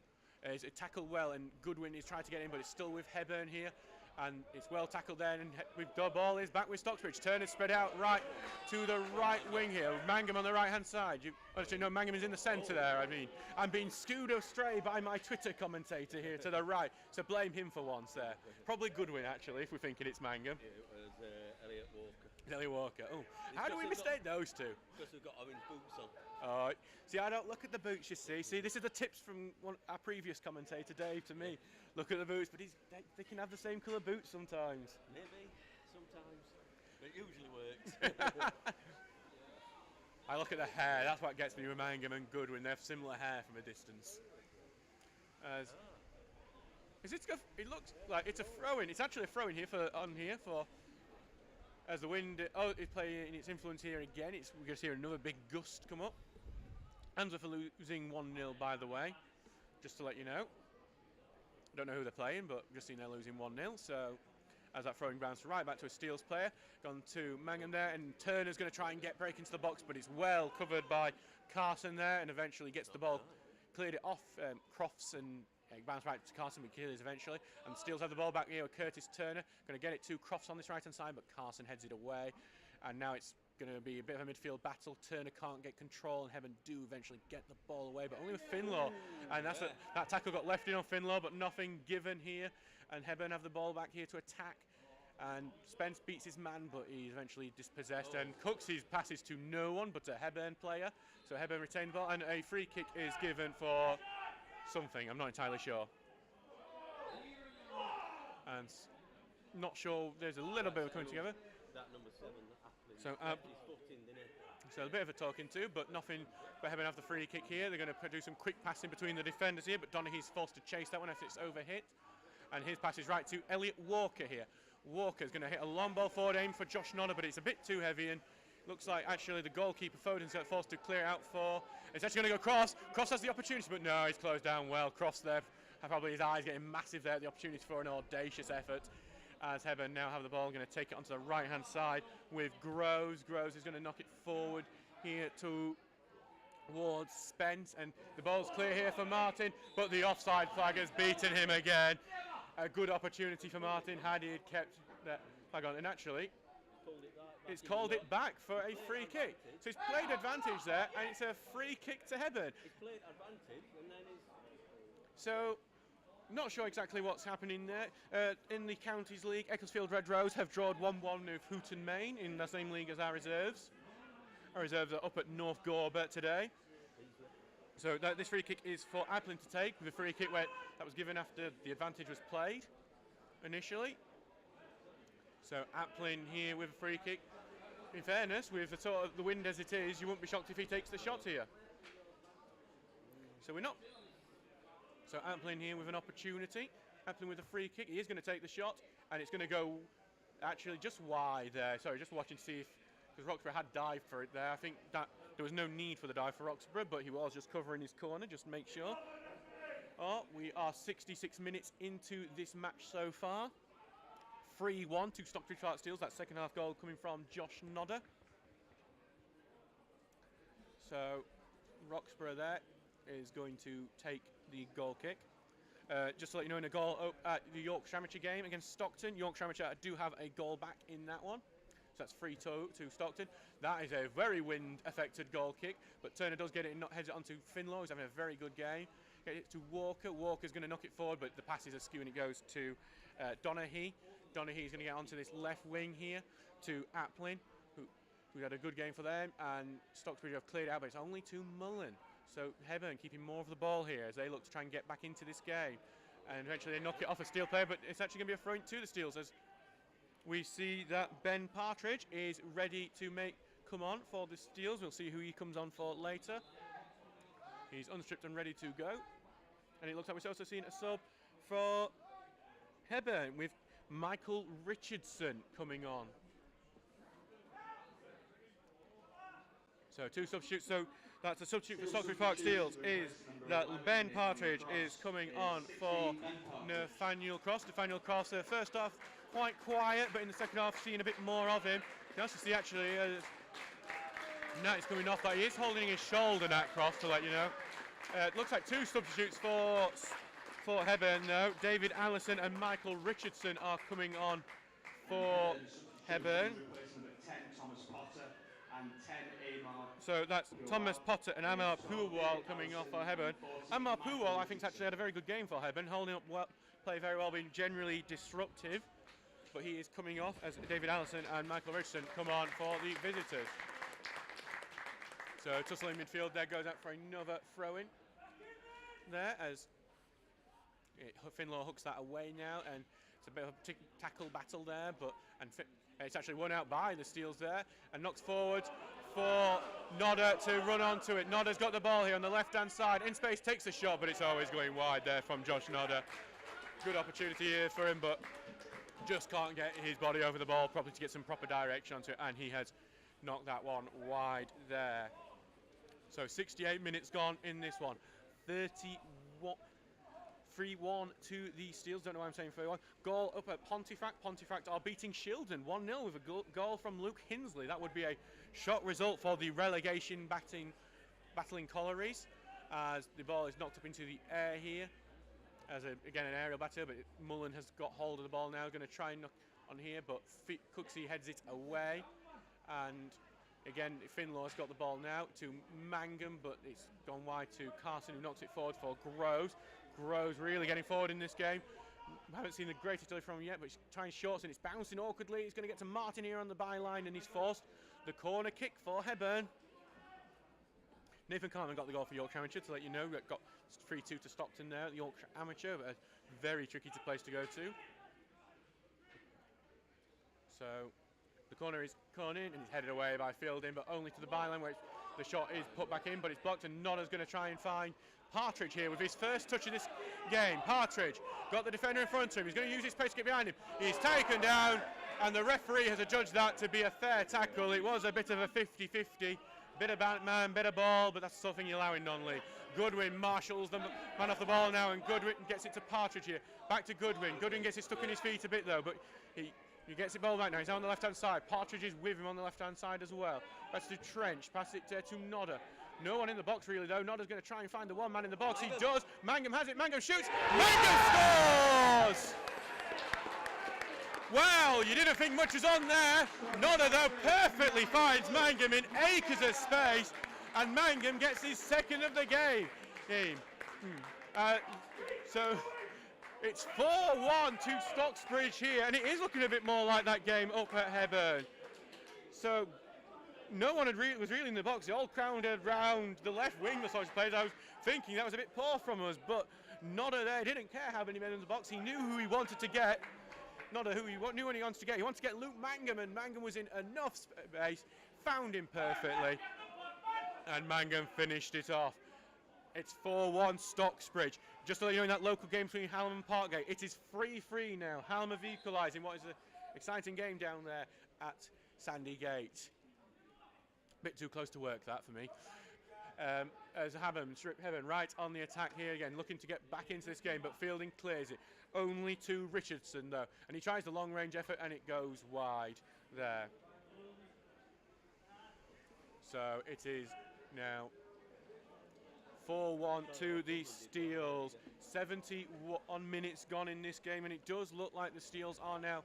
is tackled well, and Goodwin is trying to get in, but it's still with Hebburn here, and it's well tackled there, and the ball is back with Stocksbridge. Turner spread out right to the right wing here, with Mangum on the right hand side. Actually, no, Mangum is in the centre there, I mean. I'm being skewed astray by my Twitter commentator here to the right, so blame him for once there. Probably Goodwin, actually, if we're thinking it's Mangum. Yeah, it was Elliot Walker. Billy Walker. Oh, how do we mistake those two? Because they've got orange boots on. See, I don't look at the boots, you see. See, this is the tips from our previous commentator, Dave, to me. Look at the boots, but they can have the same colour boots sometimes. Maybe, sometimes. But it usually works. I look at the hair. That's what gets me with Mangham and Goodwin. They have similar hair from a distance. It looks like it's a throw-in. It's actually a throw-in here for as the wind is playing its influence here again. We're going to see another big gust come up. Answer losing 1-0, by the way, just to let you know. I don't know who they're playing, but just seen they're losing 1-0. So as that throwing bounce right back to a Steels player, gone to Mangham there, and Turner's going to try and break into the box, but it's well covered by Carson there, and eventually gets the ball, cleared it off Crofts, and bounce right to Carson McKeel's eventually, and Steels have the ball back here with Curtis Turner, going to get it to Crofts on this right hand side, but Carson heads it away, and now it's going to be a bit of a midfield battle. Turner can't get control, and Hebburn do eventually get the ball away, but only with Finlaw, and that tackle got left in on Finlaw, but nothing given here, and Hebburn have the ball back here to attack, and Spence beats his man, but he's eventually dispossessed, and Cooks his passes to no one but a Hebburn player, so Hebburn retained the ball, and a free kick is given for something, I'm not entirely sure. And not sure, there's a little bit of coming together. That number 7, So a bit of a talking to, but nothing. But Hebburn have the free kick here. They're going to do some quick passing between the defenders here, but Donaghy's forced to chase that one after it's overhit. And his pass is right to Elliot Walker here. Walker's going to hit a long ball forward, aim for Josh Nodder, but it's a bit too heavy, and looks like actually the goalkeeper Foden's forced to clear out for. It's actually going to go Cross. Cross has the opportunity, but no, he's closed down well. Cross there, probably his eyes getting massive there. The opportunity for an audacious effort. As Hebburn now have the ball, going to take it onto the right hand side with Groves. Groves is going to knock it forward here towards Spence, and the ball's clear here for Martin, but the offside flag has beaten him again. A good opportunity for Martin had he kept that flag on, and actually it's called it back for a free kick. So he's played advantage there, and it's a free kick to Hebburn. He's played advantage, and then So, not sure exactly what's happening there. In the Counties League, Ecclesfield Red Rose have drawn 1-1 with Hooton Main in the same league as our reserves. Our reserves are up at North Gorbert today. So this free kick is for Applin to take, the free kick that was given after the advantage was played initially. So Applin here with a free kick. In fairness, with the sort of the wind as it is, you wouldn't be shocked if he takes the shot here. So we're not. So Applin here with an opportunity. Applin with a free kick. He is going to take the shot, and it's going to go actually just wide there. Sorry, just watching to see if, because Roxburgh had dived for it there. I think that there was no need for the dive for Roxburgh, but he was just covering his corner, just to make sure. We are 66 minutes into this match so far. 3-1 to Stocksbridge Park Steels. That second half goal coming from Josh Nodder. So Roxburgh there is going to take the goal kick. Just to let you know, in a goal at the Yorkshire Amateur game against Stockton, Yorkshire Amateur do have a goal back in that one. So that's 3-2 to Stockton. That is a very wind-affected goal kick, but Turner does get it and not heads it onto Finlaw, who's having a very good game. Get it to Walker. Walker's going to knock it forward, but the passes are askew and it goes to Donaghy. Donaghy's going to get onto this left wing here to Applin, who had a good game for them, and Stocksbridge have cleared out, but it's only to Mullen. So Hebburn keeping more of the ball here as they look to try and get back into this game. And eventually they knock it off a Steel player, but it's actually going to be a throw-in to the Steels as we see that Ben Partridge is ready to come on for the Steels. We'll see who he comes on for later. He's unstripped and ready to go. And it looks like we've also seen a sub for Hebburn with Michael Richardson coming on. So 2 substitutes. So that's a substitute for Stocksbridge Park Steels is that Ben Partridge is coming on for Nathaniel Cross. Nathaniel Cross, first off, quite quiet, but in the second half, seeing a bit more of him. You can also see actually Nat is coming off, but he is holding his shoulder, Nat Cross, to let you know. It looks like 2 substitutes for Hebburn though. David Allison and Michael Richardson are coming on for Hebburn. So that's Thomas Potter and Amar Purwal coming off for Hebburn. Amar Purwal, I think, has actually had a very good game for Hebburn, holding up well, play very well, being generally disruptive. but he is coming off as David Allison and Michael Richardson come on for the visitors. So tussling midfield there, goes out for another throw-in there as Finlaw hooks that away now, and it's a bit of a tackle battle there, but it's actually won out by the Steels there, and knocks forward for Nodder to run onto it. Nodder's got the ball here on the left-hand side. In space, takes a shot, but it's always going wide there from Josh Nodder. Good opportunity here for him, but just can't get his body over the ball properly to get some proper direction onto it, and he has knocked that one wide there. So 68 minutes gone in this one. 3-1 to the Steels. Don't know why I'm saying 3-1. Goal up at Pontefract. Pontefract are beating Shildon 1-0 with a goal from Luke Hinsley. That would be a shock result for the relegation battling collieries, as the ball is knocked up into the air here. As again an aerial batter, but Mullen has got hold of the ball now. Going to try and knock on here, but Cooksey heads it away. And again, Finlaw's got the ball now to Mangum, but it's gone wide to Carson, who knocks it forward for Groves. Groves really getting forward in this game. I haven't seen the greatest delivery from him yet, but he's trying shots and it's bouncing awkwardly. He's going to get to Martin here on the byline, and he's forced the corner kick for Hebburn. Nathan Carman got the goal for Yorkshire Amateur, to let you know. Got 3-2 to Stockton there at Yorkshire Amateur, but a very tricky place to go to. So the corner is gone in and he's headed away by Fielding, but only to the byline where the shot is put back in, but it's blocked, and Nodder's going to try and find Partridge here with his first touch of this game. Partridge got the defender in front of him. He's going to use his pace to get behind him. He's taken down, and the referee has adjudged that to be a fair tackle. It was a bit of a 50-50. Bit of man, bit of ball, but that's something you allow in non-league. Goodwin marshals the man off the ball now, and Goodwin gets it to Partridge here. Back to Goodwin. Goodwin gets it stuck in his feet a bit though, but he gets it ball back now. He's on the left-hand side. Partridge is with him on the left-hand side as well. That's to Trench. Pass it to Nodder. No one in the box really though. Nodder's going to try and find the one man in the box. He does. Mangum has it. Mangum shoots. Mangum scores! Well, you didn't think much was on there. Nodder, though, perfectly finds Mangum in acres of space, and Mangum gets his second of the game. So it's 4-1 to Stocksbridge here, and it is looking a bit more like that game up at Hebburn. So no one was really in the box. They all crowded round the left wing, the Stocksbridge players. I was thinking that was a bit poor from us, but Nodder there didn't care how many men in the box. He knew who he wanted to get. Not who he knew when he wanted to get. He wanted to get Luke Mangum, and Mangum was in enough space, found him perfectly, and Mangum finished it off. It's 4-1 Stocksbridge. Just to let you know, in that local game between Hallam and Parkgate, it is 3-3 now. Hallam have equalised in what is an exciting game down there at Sandygate. Bit too close to work that for me. As Hebburn right on the attack here again, looking to get back into this game, but Fielding clears it. Only to Richardson though, and he tries the long range effort and it goes wide there. So it is now 4-1 to the Steels. 71 minutes gone in this game, and it does look like the Steels are now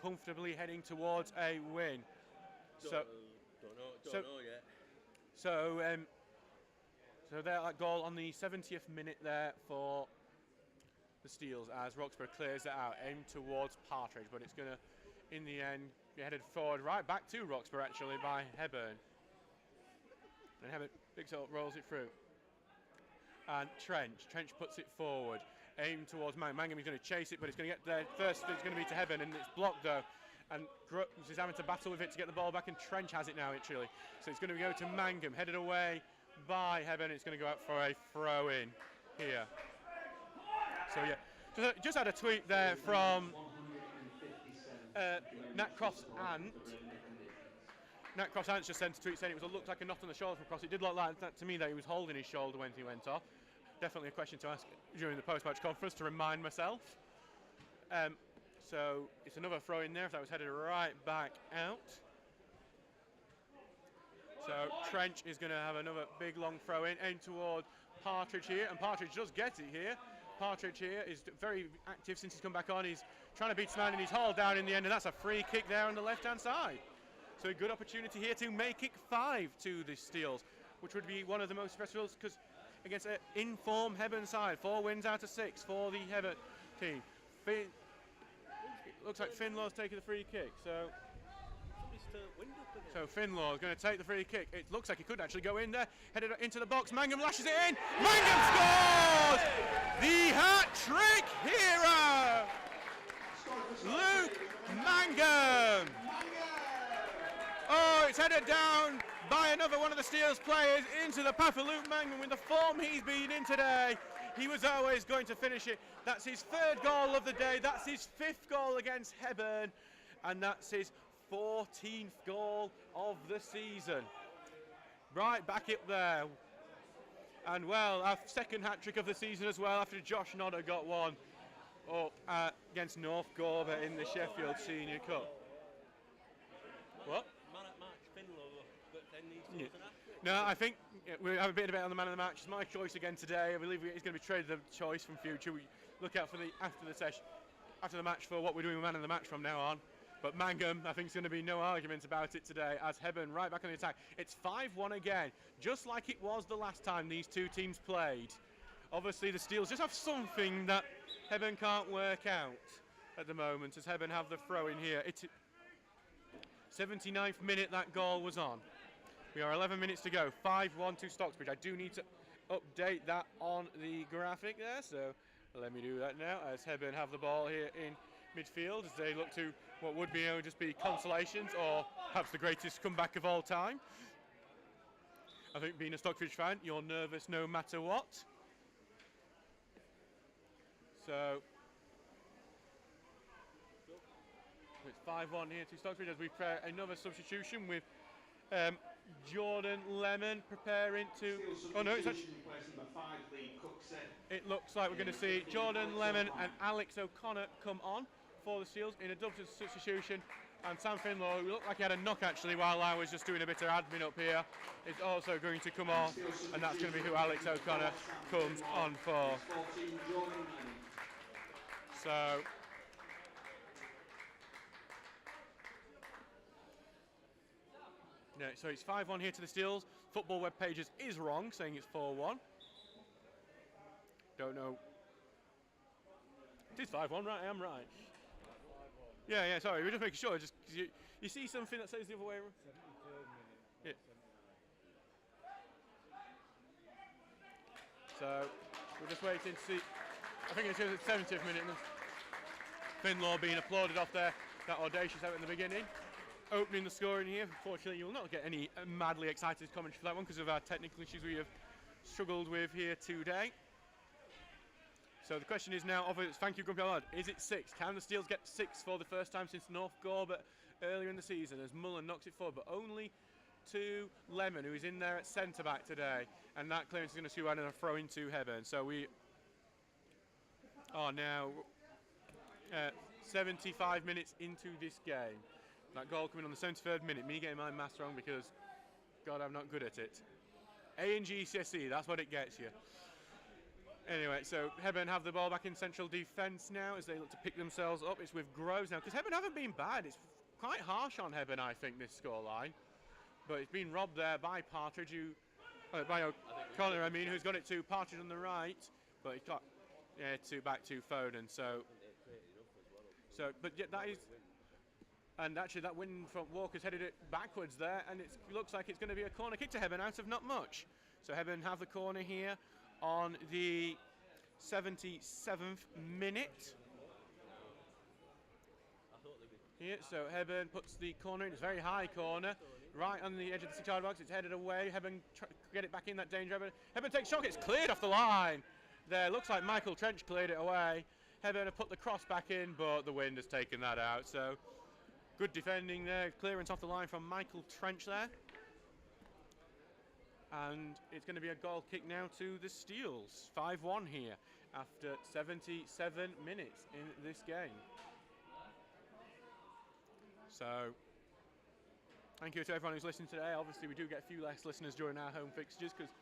comfortably heading towards a win. Don't know yet. So that goal on the 70th minute there for the Steels as Roxburgh clears it out, aimed towards Partridge, but it's going to, in the end, be headed forward right back to Roxburgh actually by Hebburn. And Hebburn picks it up, rolls it through. And Trench puts it forward, aimed towards Mangum. Mangum is going to chase it, but it's going to get there first. It's going to be to Hebburn, and it's blocked though. And Grubbs is having to battle with it to get the ball back, and Trench has it now actually. So it's going to go to Mangum, headed away by Hebburn. It's going to go out for a throw-in here. So yeah, just had a tweet there from Nat Croft's aunt. Nat Croft's aunt just sent a tweet saying it looked like a knot on the shoulder from Cross. It did look like that to me, that he was holding his shoulder when he went off. Definitely a question to ask during the post-match conference to remind myself. So it's another throw in there if that was headed right back out. So Trench is going to have another big long throw in, aimed toward Partridge here, and Partridge does get it here. Partridge here is very active since he's come back on. He's trying to beat Sman, and he's hauled down in the end, and that's a free kick there on the left-hand side. So a good opportunity here to make it 5 to the Steels, which would be one of the most stressful, because against an in-form Hebburn side, 4 wins out of 6 for the Hebburn team. looks like Finlaw's taking the free kick. So Somebody's turned wind up again. So Finlaw's going to take the free kick. It looks like he could actually go in there. Headed into the box. Mangum lashes it in. Mangum scores! The hat-trick hero! Luke Mangum! Oh, it's headed down by another one of the Steels players into the path of Luke Mangum. With the form he's been in today, he was always going to finish it. That's his 3rd goal of the day. That's his 5th goal against Hebburn. And that's his 14th goal of the season. Right back up there. And well, our 2nd hat-trick of the season as well, after Josh Nodder got one up against North Gorber in the Sheffield Senior Cup. What? Man at match, Finlaw, but then needs to an hat-trick. No, I think we have a bit of debate on the man of the match. It's my choice again today. I believe he's going to be traded the choice from future. We look out for after the match for what we're doing with man of the match from now on. But Mangum, I think there's going to be no argument about it today, as Hebburn right back on the attack. It's 5-1 again, just like it was the last time these two teams played. Obviously, the Steels just have something that Hebburn can't work out at the moment, as Hebburn have the throw in here. It's 79th minute that goal was on. We are 11 minutes to go, 5-1 to Stocksbridge. I do need to update that on the graphic there, so let me do that now, as Hebburn have the ball here in midfield, as they look to what would be just be consolations, or perhaps the greatest comeback of all time. I think being a Stockbridge fan, you're nervous no matter what. So it's 5-1 here to Stockbridge as we prepare another substitution with Jordan Lemon preparing to. Oh no, it's actually. It looks like we're going to see Jordan Lemon and Alex O'Connor come on for the Steels in a double substitution, and Sam Finlaw, who looked like he had a knock actually while I was just doing a bit of admin up here, is also going to come on, and that's going to be who Alex O'Connor comes on for. So no, so it's 5-1 here to the Steels. Football web pages is wrong, saying it's 4-1. Don't know. It is 5-1, right? I am right. Yeah, sorry, we're just making sure. Just you see something that says the other way around? 73rd minute. Yeah. So we're just waiting to see. I think it's the 70th minute. Finlaw being applauded off there. That audacious out in the beginning. Opening the scoring here. Unfortunately, you will not get any madly excited commentary for that one because of our technical issues we have struggled with here today. So the question is now, thank you, Grumpy Lad, is it 6? Can the Steels get 6 for the first time since North Gorber earlier in the season as Mullen knocks it forward, but only to Lemon, who is in there at centre-back today, and that clearance is going to see a throw into Hebburn. So we are now 75 minutes into this game. That goal coming on the 73rd minute, me getting my maths wrong because, God, I'm not good at it. A and GCSE, that's what it gets you. Anyway, so Hebburn have the ball back in central defence now as they look to pick themselves up. It's with Groves now, because Hebburn haven't been bad. It's quite harsh on Hebburn, I think, this scoreline. But it's been robbed there by Partridge, by O'Connor, who's got it to Partridge on the right. But he's got back to Foden. But yeah, that is. And actually, that win from Walker's headed it backwards there, and it looks like it's going to be a corner kick to Hebburn out of not much. So Hebburn have the corner here on the 77th minute. Here, so Hebburn puts the corner in. It's a very high corner, right on the edge of the 6-yard box. It's headed away. Hebburn get it back in that danger. Hebburn takes shock. It's cleared off the line. There, looks like Michael Trench cleared it away. Hebburn have put the cross back in, but the wind has taken that out. So good defending there. Clearance off the line from Michael Trench there. And it's going to be a goal kick now to the Steels. 5-1 here after 77 minutes in this game. So thank you to everyone who's listening today. Obviously, we do get a few less listeners during our home fixtures because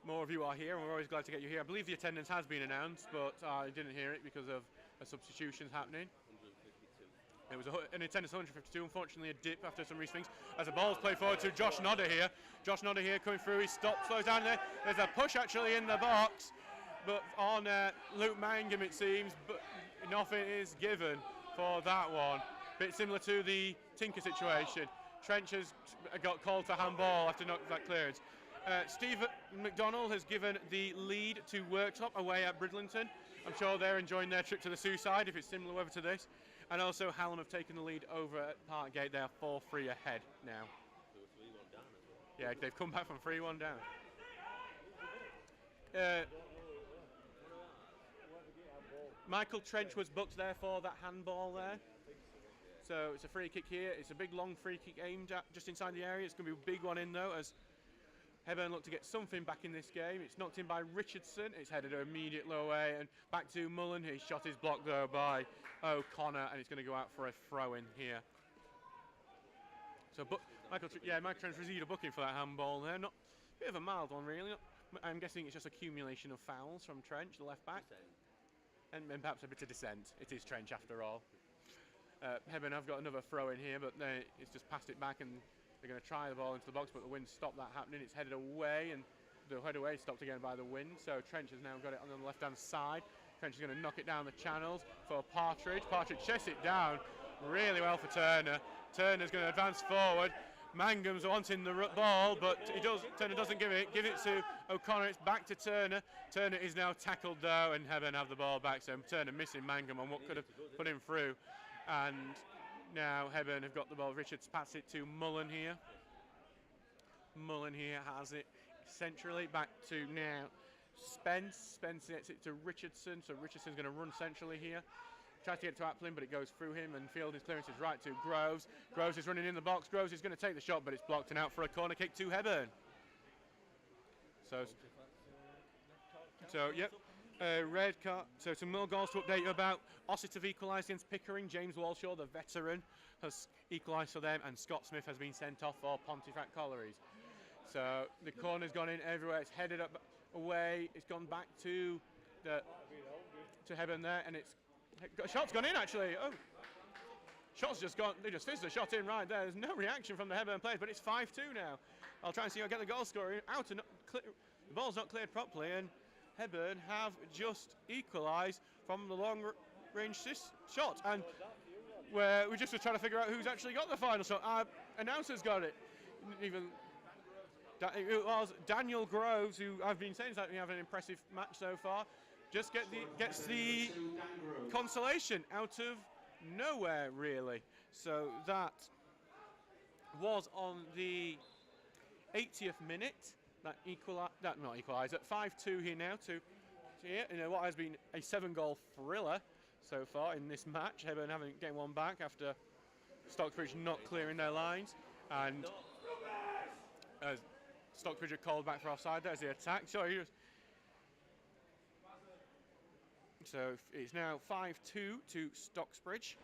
more of you are here, and we're always glad to get you here. I believe the attendance has been announced, but I didn't hear it because of a substitution happening. It was an attendance 152, unfortunately a dip after some recent things. As the ball's played forward to Josh Nodder here. Josh Nodder here coming through, he stops, slows down there. There's a push actually in the box, but on Luke Mangum it seems, but nothing is given for that one. Bit similar to the Tinker situation. Trench has got called for handball after not that clearance. Steve McDonald has given the lead to Worktop away at Bridlington. I'm sure they're enjoying their trip to the Suicide if it's similar weather to this. And also Hallam have taken the lead over at Parkgate. They are 4-3 ahead now. Yeah, they've come back from 3-1 down. Michael Trench was booked there for that handball there. So it's a free kick here. It's a big long free kick aimed at just inside the area. It's going to be a big one in though, as Hebburn look to get something back in this game. It's knocked in by Richardson. It's headed immediately away and back to Mullen. His shot is blocked though by O'Connor, and it's going to go out for a throw in here. So Michael Trench received a booking for that handball there. Not a bit of a mild one really. I'm guessing it's just accumulation of fouls from Trench, the left back, and perhaps a bit of dissent. It is Trench after all. Hebburn have got another throw in here, but it's just passed it back, and they're going to try the ball into the box, but the wind stopped that happening. It's headed away, and the head away is stopped again by the wind. So Trench has now got it on the left-hand side. Trench is going to knock it down the channels for Partridge. Partridge chests it down really well for Turner. Turner's going to advance forward. Mangum's wanting the ball, but Turner doesn't give it. Give it to O'Connor. It's back to Turner. Turner is now tackled though, and Hebburn have the ball back. So Turner missing Mangum on what could have put him through. And now Hebburn have got the ball. Richards passes it to Mullen here. Mullen here has it centrally back to now Spence. Spence gets it to Richardson. So Richardson's going to run centrally here. Tries to get to Applin, but it goes through him, and Fielding's clearance is right to Groves. Groves is running in the box. Groves is going to take the shot, but it's blocked and out for a corner kick to Hebburn. So yep. Red card. So some more goals to update you about. Ossett have equalised against Pickering. James Walshaw, the veteran, has equalised for them, and Scott Smith has been sent off for Pontefract Collieries. So the corner's gone in everywhere. It's headed up away. It's gone back to Hebburn there, and it's shot's gone in actually. Oh, shot's just gone. They just fizzed the shot in right there. There's no reaction from the Hebburn players, but it's 5-2 now. I'll try and see if I get the goal scorer out, and the ball's not cleared properly, and Hebburn have just equalised from the long-range shot, and we're just trying to figure out who's actually got the final shot. Our announcer's got it. It was Daniel Groves, who I've been saying is that we have an impressive match so far. Just gets the consolation out of nowhere, really. So that was on the 80th minute. That not equalised at 5-2 here now to here. You know what has been a 7-goal thriller so far in this match. Hebburn having getting one back after Stocksbridge not clearing their lines, and Stocksbridge are called back for offside. There's the attack. So it's now 5-2 to Stocksbridge.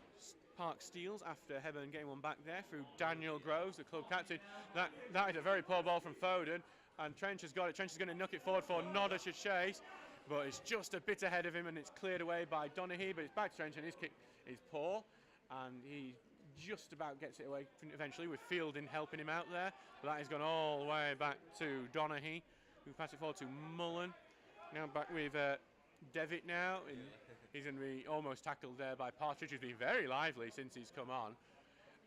Park steals after Hebburn getting one back there through Daniel Groves, the club captain. That is a very poor ball from Foden, and Trench has got it. Trench is going to knock it forward for Nodder to chase, but it's just a bit ahead of him, and it's cleared away by Donaghy, but it's back to Trench, and his kick is poor, and he just about gets it away eventually with Fielding helping him out there, but that has gone all the way back to Donaghy, who passes it forward to Mullen. Now back with Devitt now, and he's going to be almost tackled there by Partridge, who's been very lively since he's come on.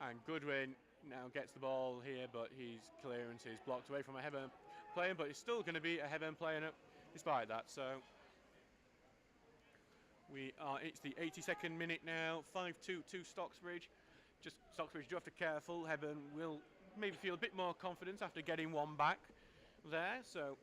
And Goodwin now gets the ball here, but his clearance is blocked away from a Hebburn player, but it's still going to be a Hebburn player despite that. So it's the 82nd minute now, 5-2 to Stocksbridge. Just Stocksbridge do have to be careful. Hebburn will maybe feel a bit more confidence after getting one back there. So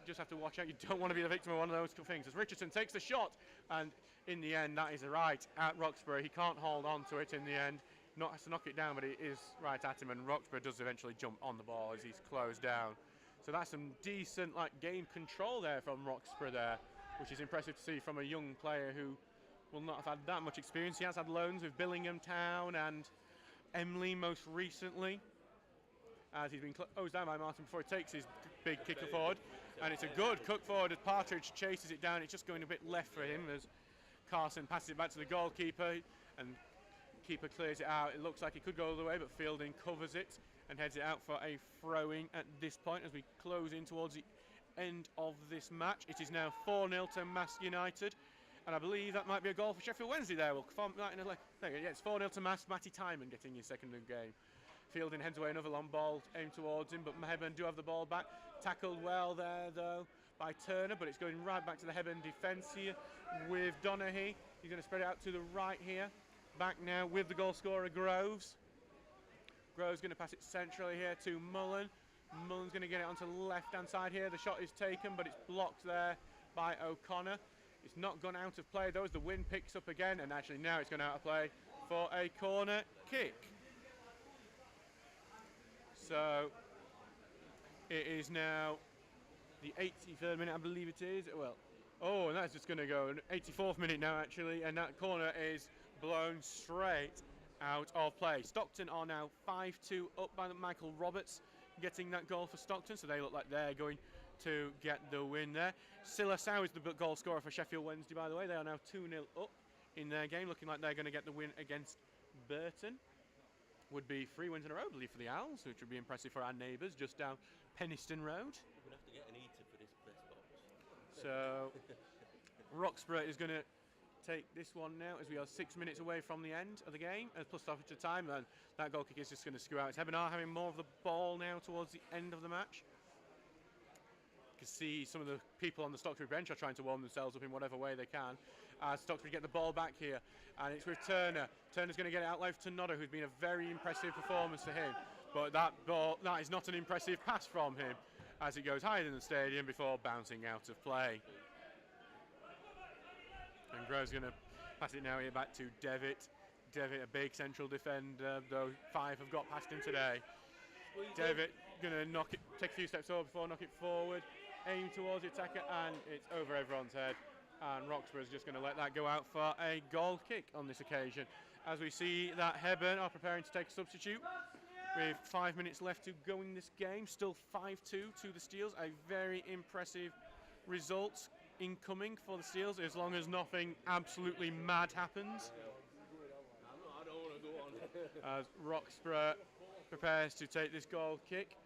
just have to watch out. You don't want to be the victim of one of those things. As Richardson takes the shot, and in the end, that is right at Roxburgh. He can't hold on to it in the end. Has to knock it down, but it is right at him, and Roxburgh does eventually jump on the ball as he's closed down. So that's some decent game control there from Roxburgh there, which is impressive to see from a young player who will not have had that much experience. He has had loans with Billingham Town and Emley most recently, as he's been closed down by Martin before he takes his big kicker forward. And it's a good cook forward as Partridge chases it down. It's just going a bit left for him as Carson passes it back to the goalkeeper, and keeper clears it out. It looks like it could go all the way, but Fielding covers it and heads it out for a throw-in at this point as we close in towards the end of this match. It is now 4-0 to Mask United, And I believe that might be a goal for Sheffield Wednesday there. We'll form that in a yeah, it's 4-0 to Matty Timon getting his second game. Fielding heads away, another long ball aimed towards him, but Hebburn do have the ball back. Tackled well there though by Turner, but it's going right back to the Hebburn defence here with Donaghy. He's going to spread it out to the right here. Back now with the goal scorer Groves. Groves going to pass it centrally here to Mullen. Mullen's going to get it onto the left-hand side here. The shot is taken, but it's blocked there by O'Connor. It's not gone out of play though as the wind picks up again, and actually now it's gone out of play for a corner kick. So it is now the 83rd minute, I believe it is. Well, oh, and that's just going to go 84th minute now actually, and that corner is blown straight out of play. Stockton are now 5-2 up by Michael Roberts getting that goal for Stockton, so they look like they're going to get the win there. Silasau is the goal scorer for Sheffield Wednesday, by the way. They are now 2-0 up in their game, looking like they're going to get the win against Burton. Would be 3 wins in a row, I believe, for the Owls, which would be impressive for our neighbours just down Penistone Road. We're going to have to get an eater for this press box. So Roxburgh is going to take this one now as we are 6 minutes away from the end of the game, plus stoppage of time, and that goal kick is just going to screw out. It's Hebburn are having more of the ball now towards the end of the match. You can see some of the people on the Stocksbridge bench are trying to warm themselves up in whatever way they can. Stocksbridge get the ball back here, and it's with Turner. Turner's going to get it out live to Nodder, who's been a very impressive performance for him. But that is not an impressive pass from him as it goes higher in the stadium before bouncing out of play. And Grove's going to pass it now here back to Devitt. Devitt, a big central defender, though 5 have got past him today. Devitt going to knock it, take a few steps over before knock it forward, aim towards the attacker, and it's over everyone's head. And Roxburgh's just going to let that go out for a goal kick on this occasion. As we see that Hebburn are preparing to take a substitute with 5 minutes left to go in this game. Still 5-2 to the Steels. A very impressive result incoming for the Steels, as long as nothing absolutely mad happens. I don't want to go on. As Roxburgh prepares to take this goal kick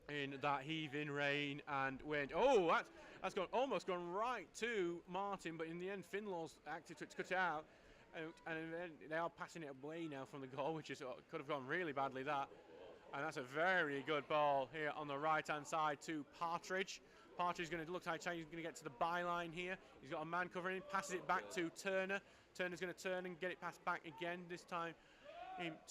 in that heaving rain and wind. Oh, that's almost gone right to Martin, but in the end Finlaw's acted to cut it out, and they are passing it away now from the goal, which could have gone really badly, that. And that's a very good ball here on the right hand side to Partridge. Partridge is going to look like he's going to get to the byline here. He's got a man covering him, passes it back to Turner. Turner's going to turn and get it passed back again, this time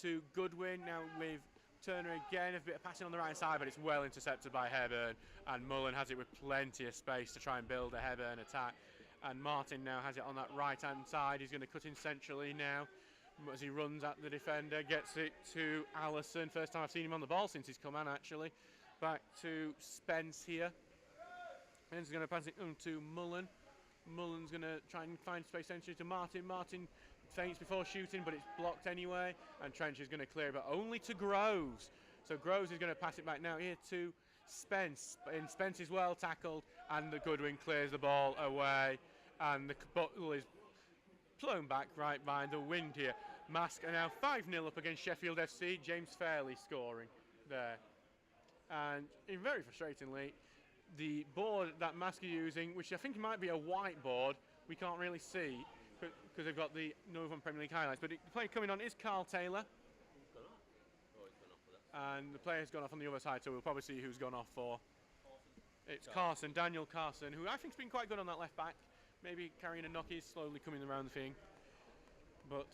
to Goodwin. Now with Turner again, a bit of passing on the right side, but it's well intercepted by Hebburn, and Mullen has it with plenty of space to try and build a Hebburn attack. And Martin now has it on that right hand side. He's going to cut in centrally now as he runs at the defender, gets it to Allison. First time I've seen him on the ball since he's come on, actually. Back to Spence here. And he's going to pass it on to Mullen. Mullen's going to try and find space centrally to Martin. Martin feints before shooting, but it's blocked anyway. And Trench is going to clear it, but only to Groves. So Groves is going to pass it back now here to Spence. And Spence is well tackled, and the Goodwin clears the ball away. And the ball is blown back right by the wind here. Mask are now 5-0 up against Sheffield FC. James Fairley scoring there. And very frustratingly, the board that Mask are using, which I think might be a white board, we can't really see because they've got the Northern Premier League highlights. But the player coming on is Carl Taylor. Who's gone off? Oh, he's gone off for that. And the player's gone off on the other side, so we'll probably see who's gone off for. It's Carson, Daniel Carson, who I think's been quite good on that left back. Maybe carrying a knock, he's slowly coming around the thing. But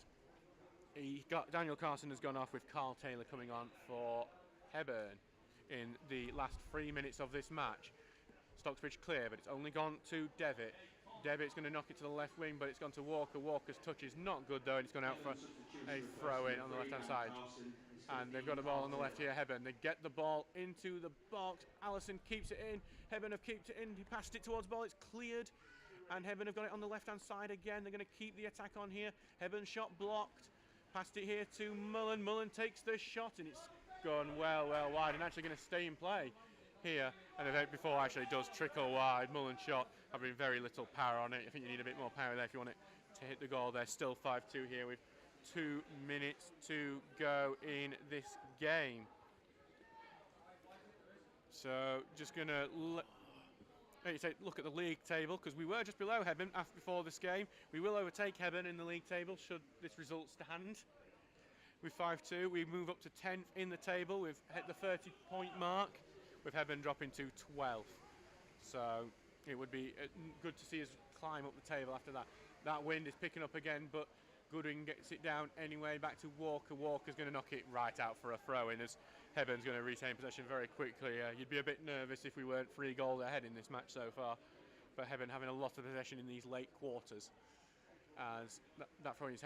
Daniel Carson has gone off with Carl Taylor coming on for Hebburn in the last 3 minutes of this match. Stocksbridge clear, but it's only gone to Devitt. Devitt's going to knock it to the left wing, but it's gone to Walker. Walker's touch is not good though, and it's gone out for a throw-in on the left-hand side. And they've got the ball on the left here, Hebburn. They get the ball into the box. Allison keeps it in. Hebburn have kept it in. He passed it towards the ball. It's cleared. And Hebburn have got it on the left-hand side again. They're going to keep the attack on here. Hebburn shot blocked. Passed it here to Mullen. Mullen takes the shot, and it's gone well wide, and actually going to stay in play here. And before actually does trickle wide. Mullen's shot having very little power on it. I think you need a bit more power there if you want it to hit the goal there. Still 5-2 here with 2 minutes to go in this game. So just going to you say, look at the league table, because we were just below Hebburn before this game. We will overtake Hebburn in the league table should this result stand. With 5-2, we move up to 10th in the table. We've hit the 30-point mark, with Hebburn dropping to 12th. So it would be good to see us climb up the table after that. That wind is picking up again, but Goodwin gets it down anyway, back to Walker. Walker's going to knock it right out for a throw-in as Heburn's going to retain possession very quickly. You'd be a bit nervous if we weren't 3 goals ahead in this match so far, but Hebburn having a lot of possession in these late quarters. As that throw-in is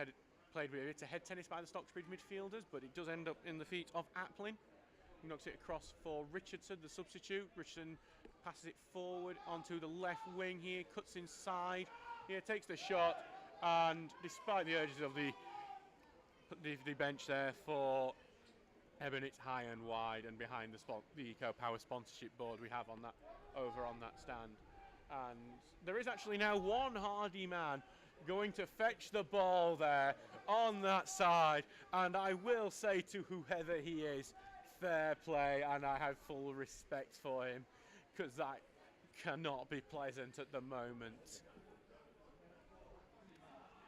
played with it's a head tennis by the Stocksbridge midfielders, but it does end up in the feet of Applin. He knocks it across for Richardson, the substitute. Richardson passes it forward onto the left wing here, cuts inside. Here takes the shot, and despite the urges of the bench there for Hebburn, it's high and wide and behind the Eco Power sponsorship board we have on that over on that stand. And there is actually now one hardy man going to fetch the ball there on that side, and I will say to whoever he is, fair play, and I have full respect for him, because that cannot be pleasant at the moment.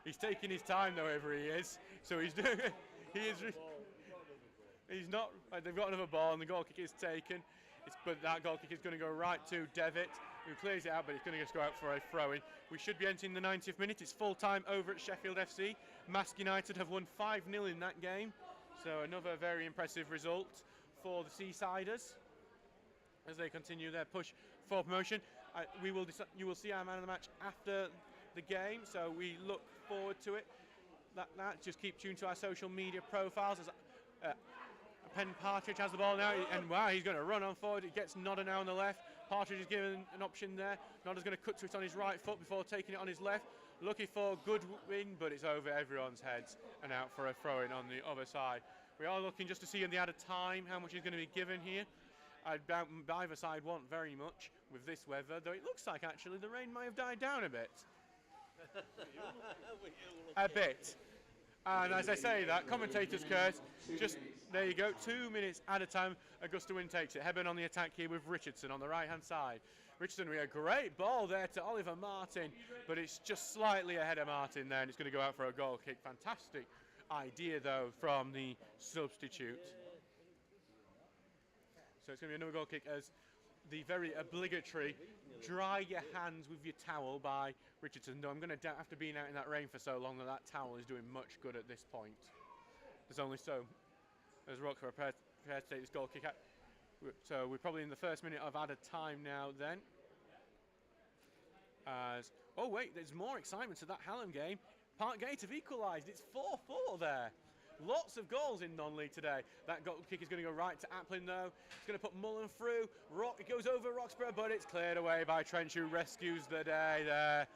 He's taking his time though, wherever he is, so he's doing it. He's not. They've got another ball, and the goal kick is taken. But that goal kick is going to go right to Devitt, who clears it out, but he's going to just go out for a throw-in. We should be entering the 90th minute. It's full time over at Sheffield FC. Mask United have won 5-0 in that game, so another very impressive result for the Seasiders as they continue their push for promotion. You will see our man of the match after the game, so we look forward to it. Just keep tuned to our social media profiles. As Penn Partridge has the ball now, and wow, he's going to run on forward. It gets Nodder now on the left. Partridge is given an option there. Nodder's going to cut to it on his right foot before taking it on his left. Looking for Goodwin, but it's over everyone's heads and out for a throw-in on the other side. We are looking just to see in the added time how much is going to be given here. I doubt either side want very much with this weather, though it looks like actually the rain may have died down a bit. A bit. And as I say that, commentator's curse, just there you go, 2 minutes at a time. Augusta Wynn takes it. Hebburn on the attack here with Richardson on the right-hand side. Richardson with a great ball there to Oliver Martin, but it's just slightly ahead of Martin there, and it's going to go out for a goal kick. Fantastic idea, though, from the substitute. So it's going to be another goal kick as the very obligatory dry your hands with your towel by Richardson. No, I'm going to after being out in that rain for so long that towel is doing much good at this point. There's only so as Rockford prepared to take this goal kick out. So we're probably in the first minute of added time now then. Oh wait, there's more excitement to that Hallam game. Parkgate have equalised. It's 4-4 there. Lots of goals in non-league today. That goal kick is going to go right to Applin though. It's going to put Mullen through. It goes over Roxburgh, but it's cleared away by Trench, who rescues the day there.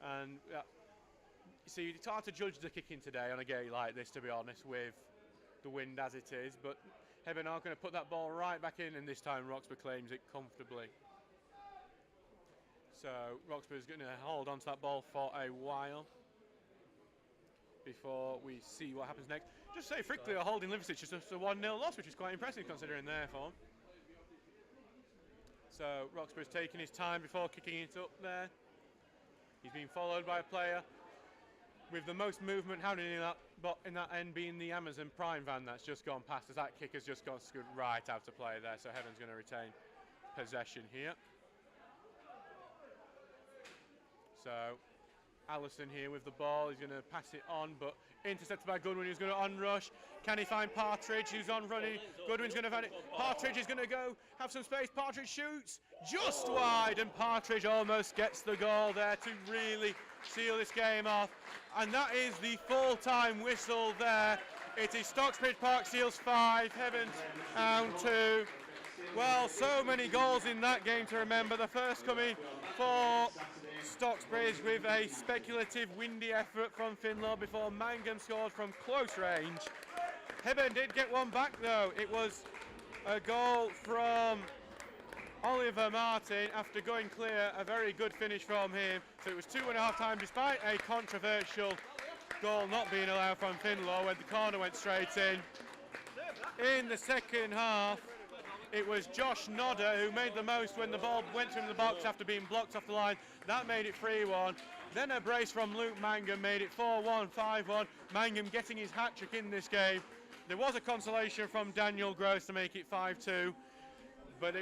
And you see, it's hard to judge the kicking today on a game like this, to be honest, with the wind as it is. But Hebburn are going to put that ball right back in, and this time Roxburgh claims it comfortably. So Roxburgh's going to hold on to that ball for a while before we see what happens next. Just say Frickley are holding Liverpool, just a 1-0 loss, which is quite impressive considering their form. So Roxburgh's taking his time before kicking it up there. He's being followed by a player with the most movement happening in that end being the Amazon Prime van that's just gone past, as that kick has just gone right out of play there. So Heaven's going to retain possession here. So Allison here with the ball. He's going to pass it on, but intercepted by Goodwin, who's going to on-rush. Can he find Partridge, who's on running? Goodwin's going to find it. Partridge is going to go, have some space. Partridge shoots just wide, and Partridge almost gets the goal there to really seal this game off. And that is the full-time whistle there. It is Stocksbridge Park Seals 5, Hebburn down 2. Well, so many goals in that game to remember. The first coming for Stocksbridge with a speculative windy effort from Finlaw before Mangum scored from close range. Hebburn did get one back though. It was a goal from Oliver Martin after going clear. A very good finish from him. So it was 2.5 time despite a controversial goal not being allowed from Finlaw when the corner went straight in. In the second half, It was Josh Nodder who made the most when the ball went through the box after being blocked off the line. That made it 3-1. Then a brace from Luke Mangum made it 4-1, 5-1. Mangum getting his hat-trick in this game. There was a consolation from Daniel Gross to make it 5-2. But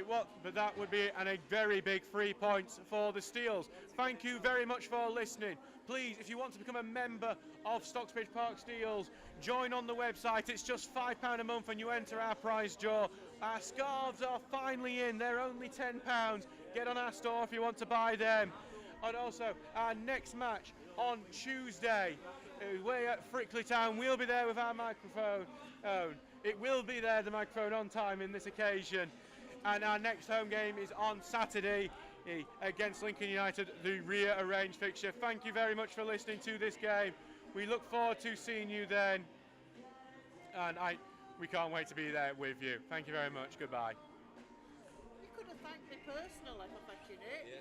that would be a very big 3 points for the Steels. Thank you very much for listening. Please, if you want to become a member of Stocksbridge Park Steels, join on the website. It's just £5 a month and you enter our prize draw. Our scarves are finally in. They're only £10. Get on our store if you want to buy them. And also, our next match on Tuesday, way at Frickley Town. We'll be there with our microphone. It will be there, the microphone, on time in this occasion. And our next home game is on Saturday against Lincoln United, the rearranged fixture. Thank you very much for listening to this game. We look forward to seeing you then. And we can't wait to be there with you. Thank you very much. Goodbye. You could have thanked me personally for fetching it. Yeah.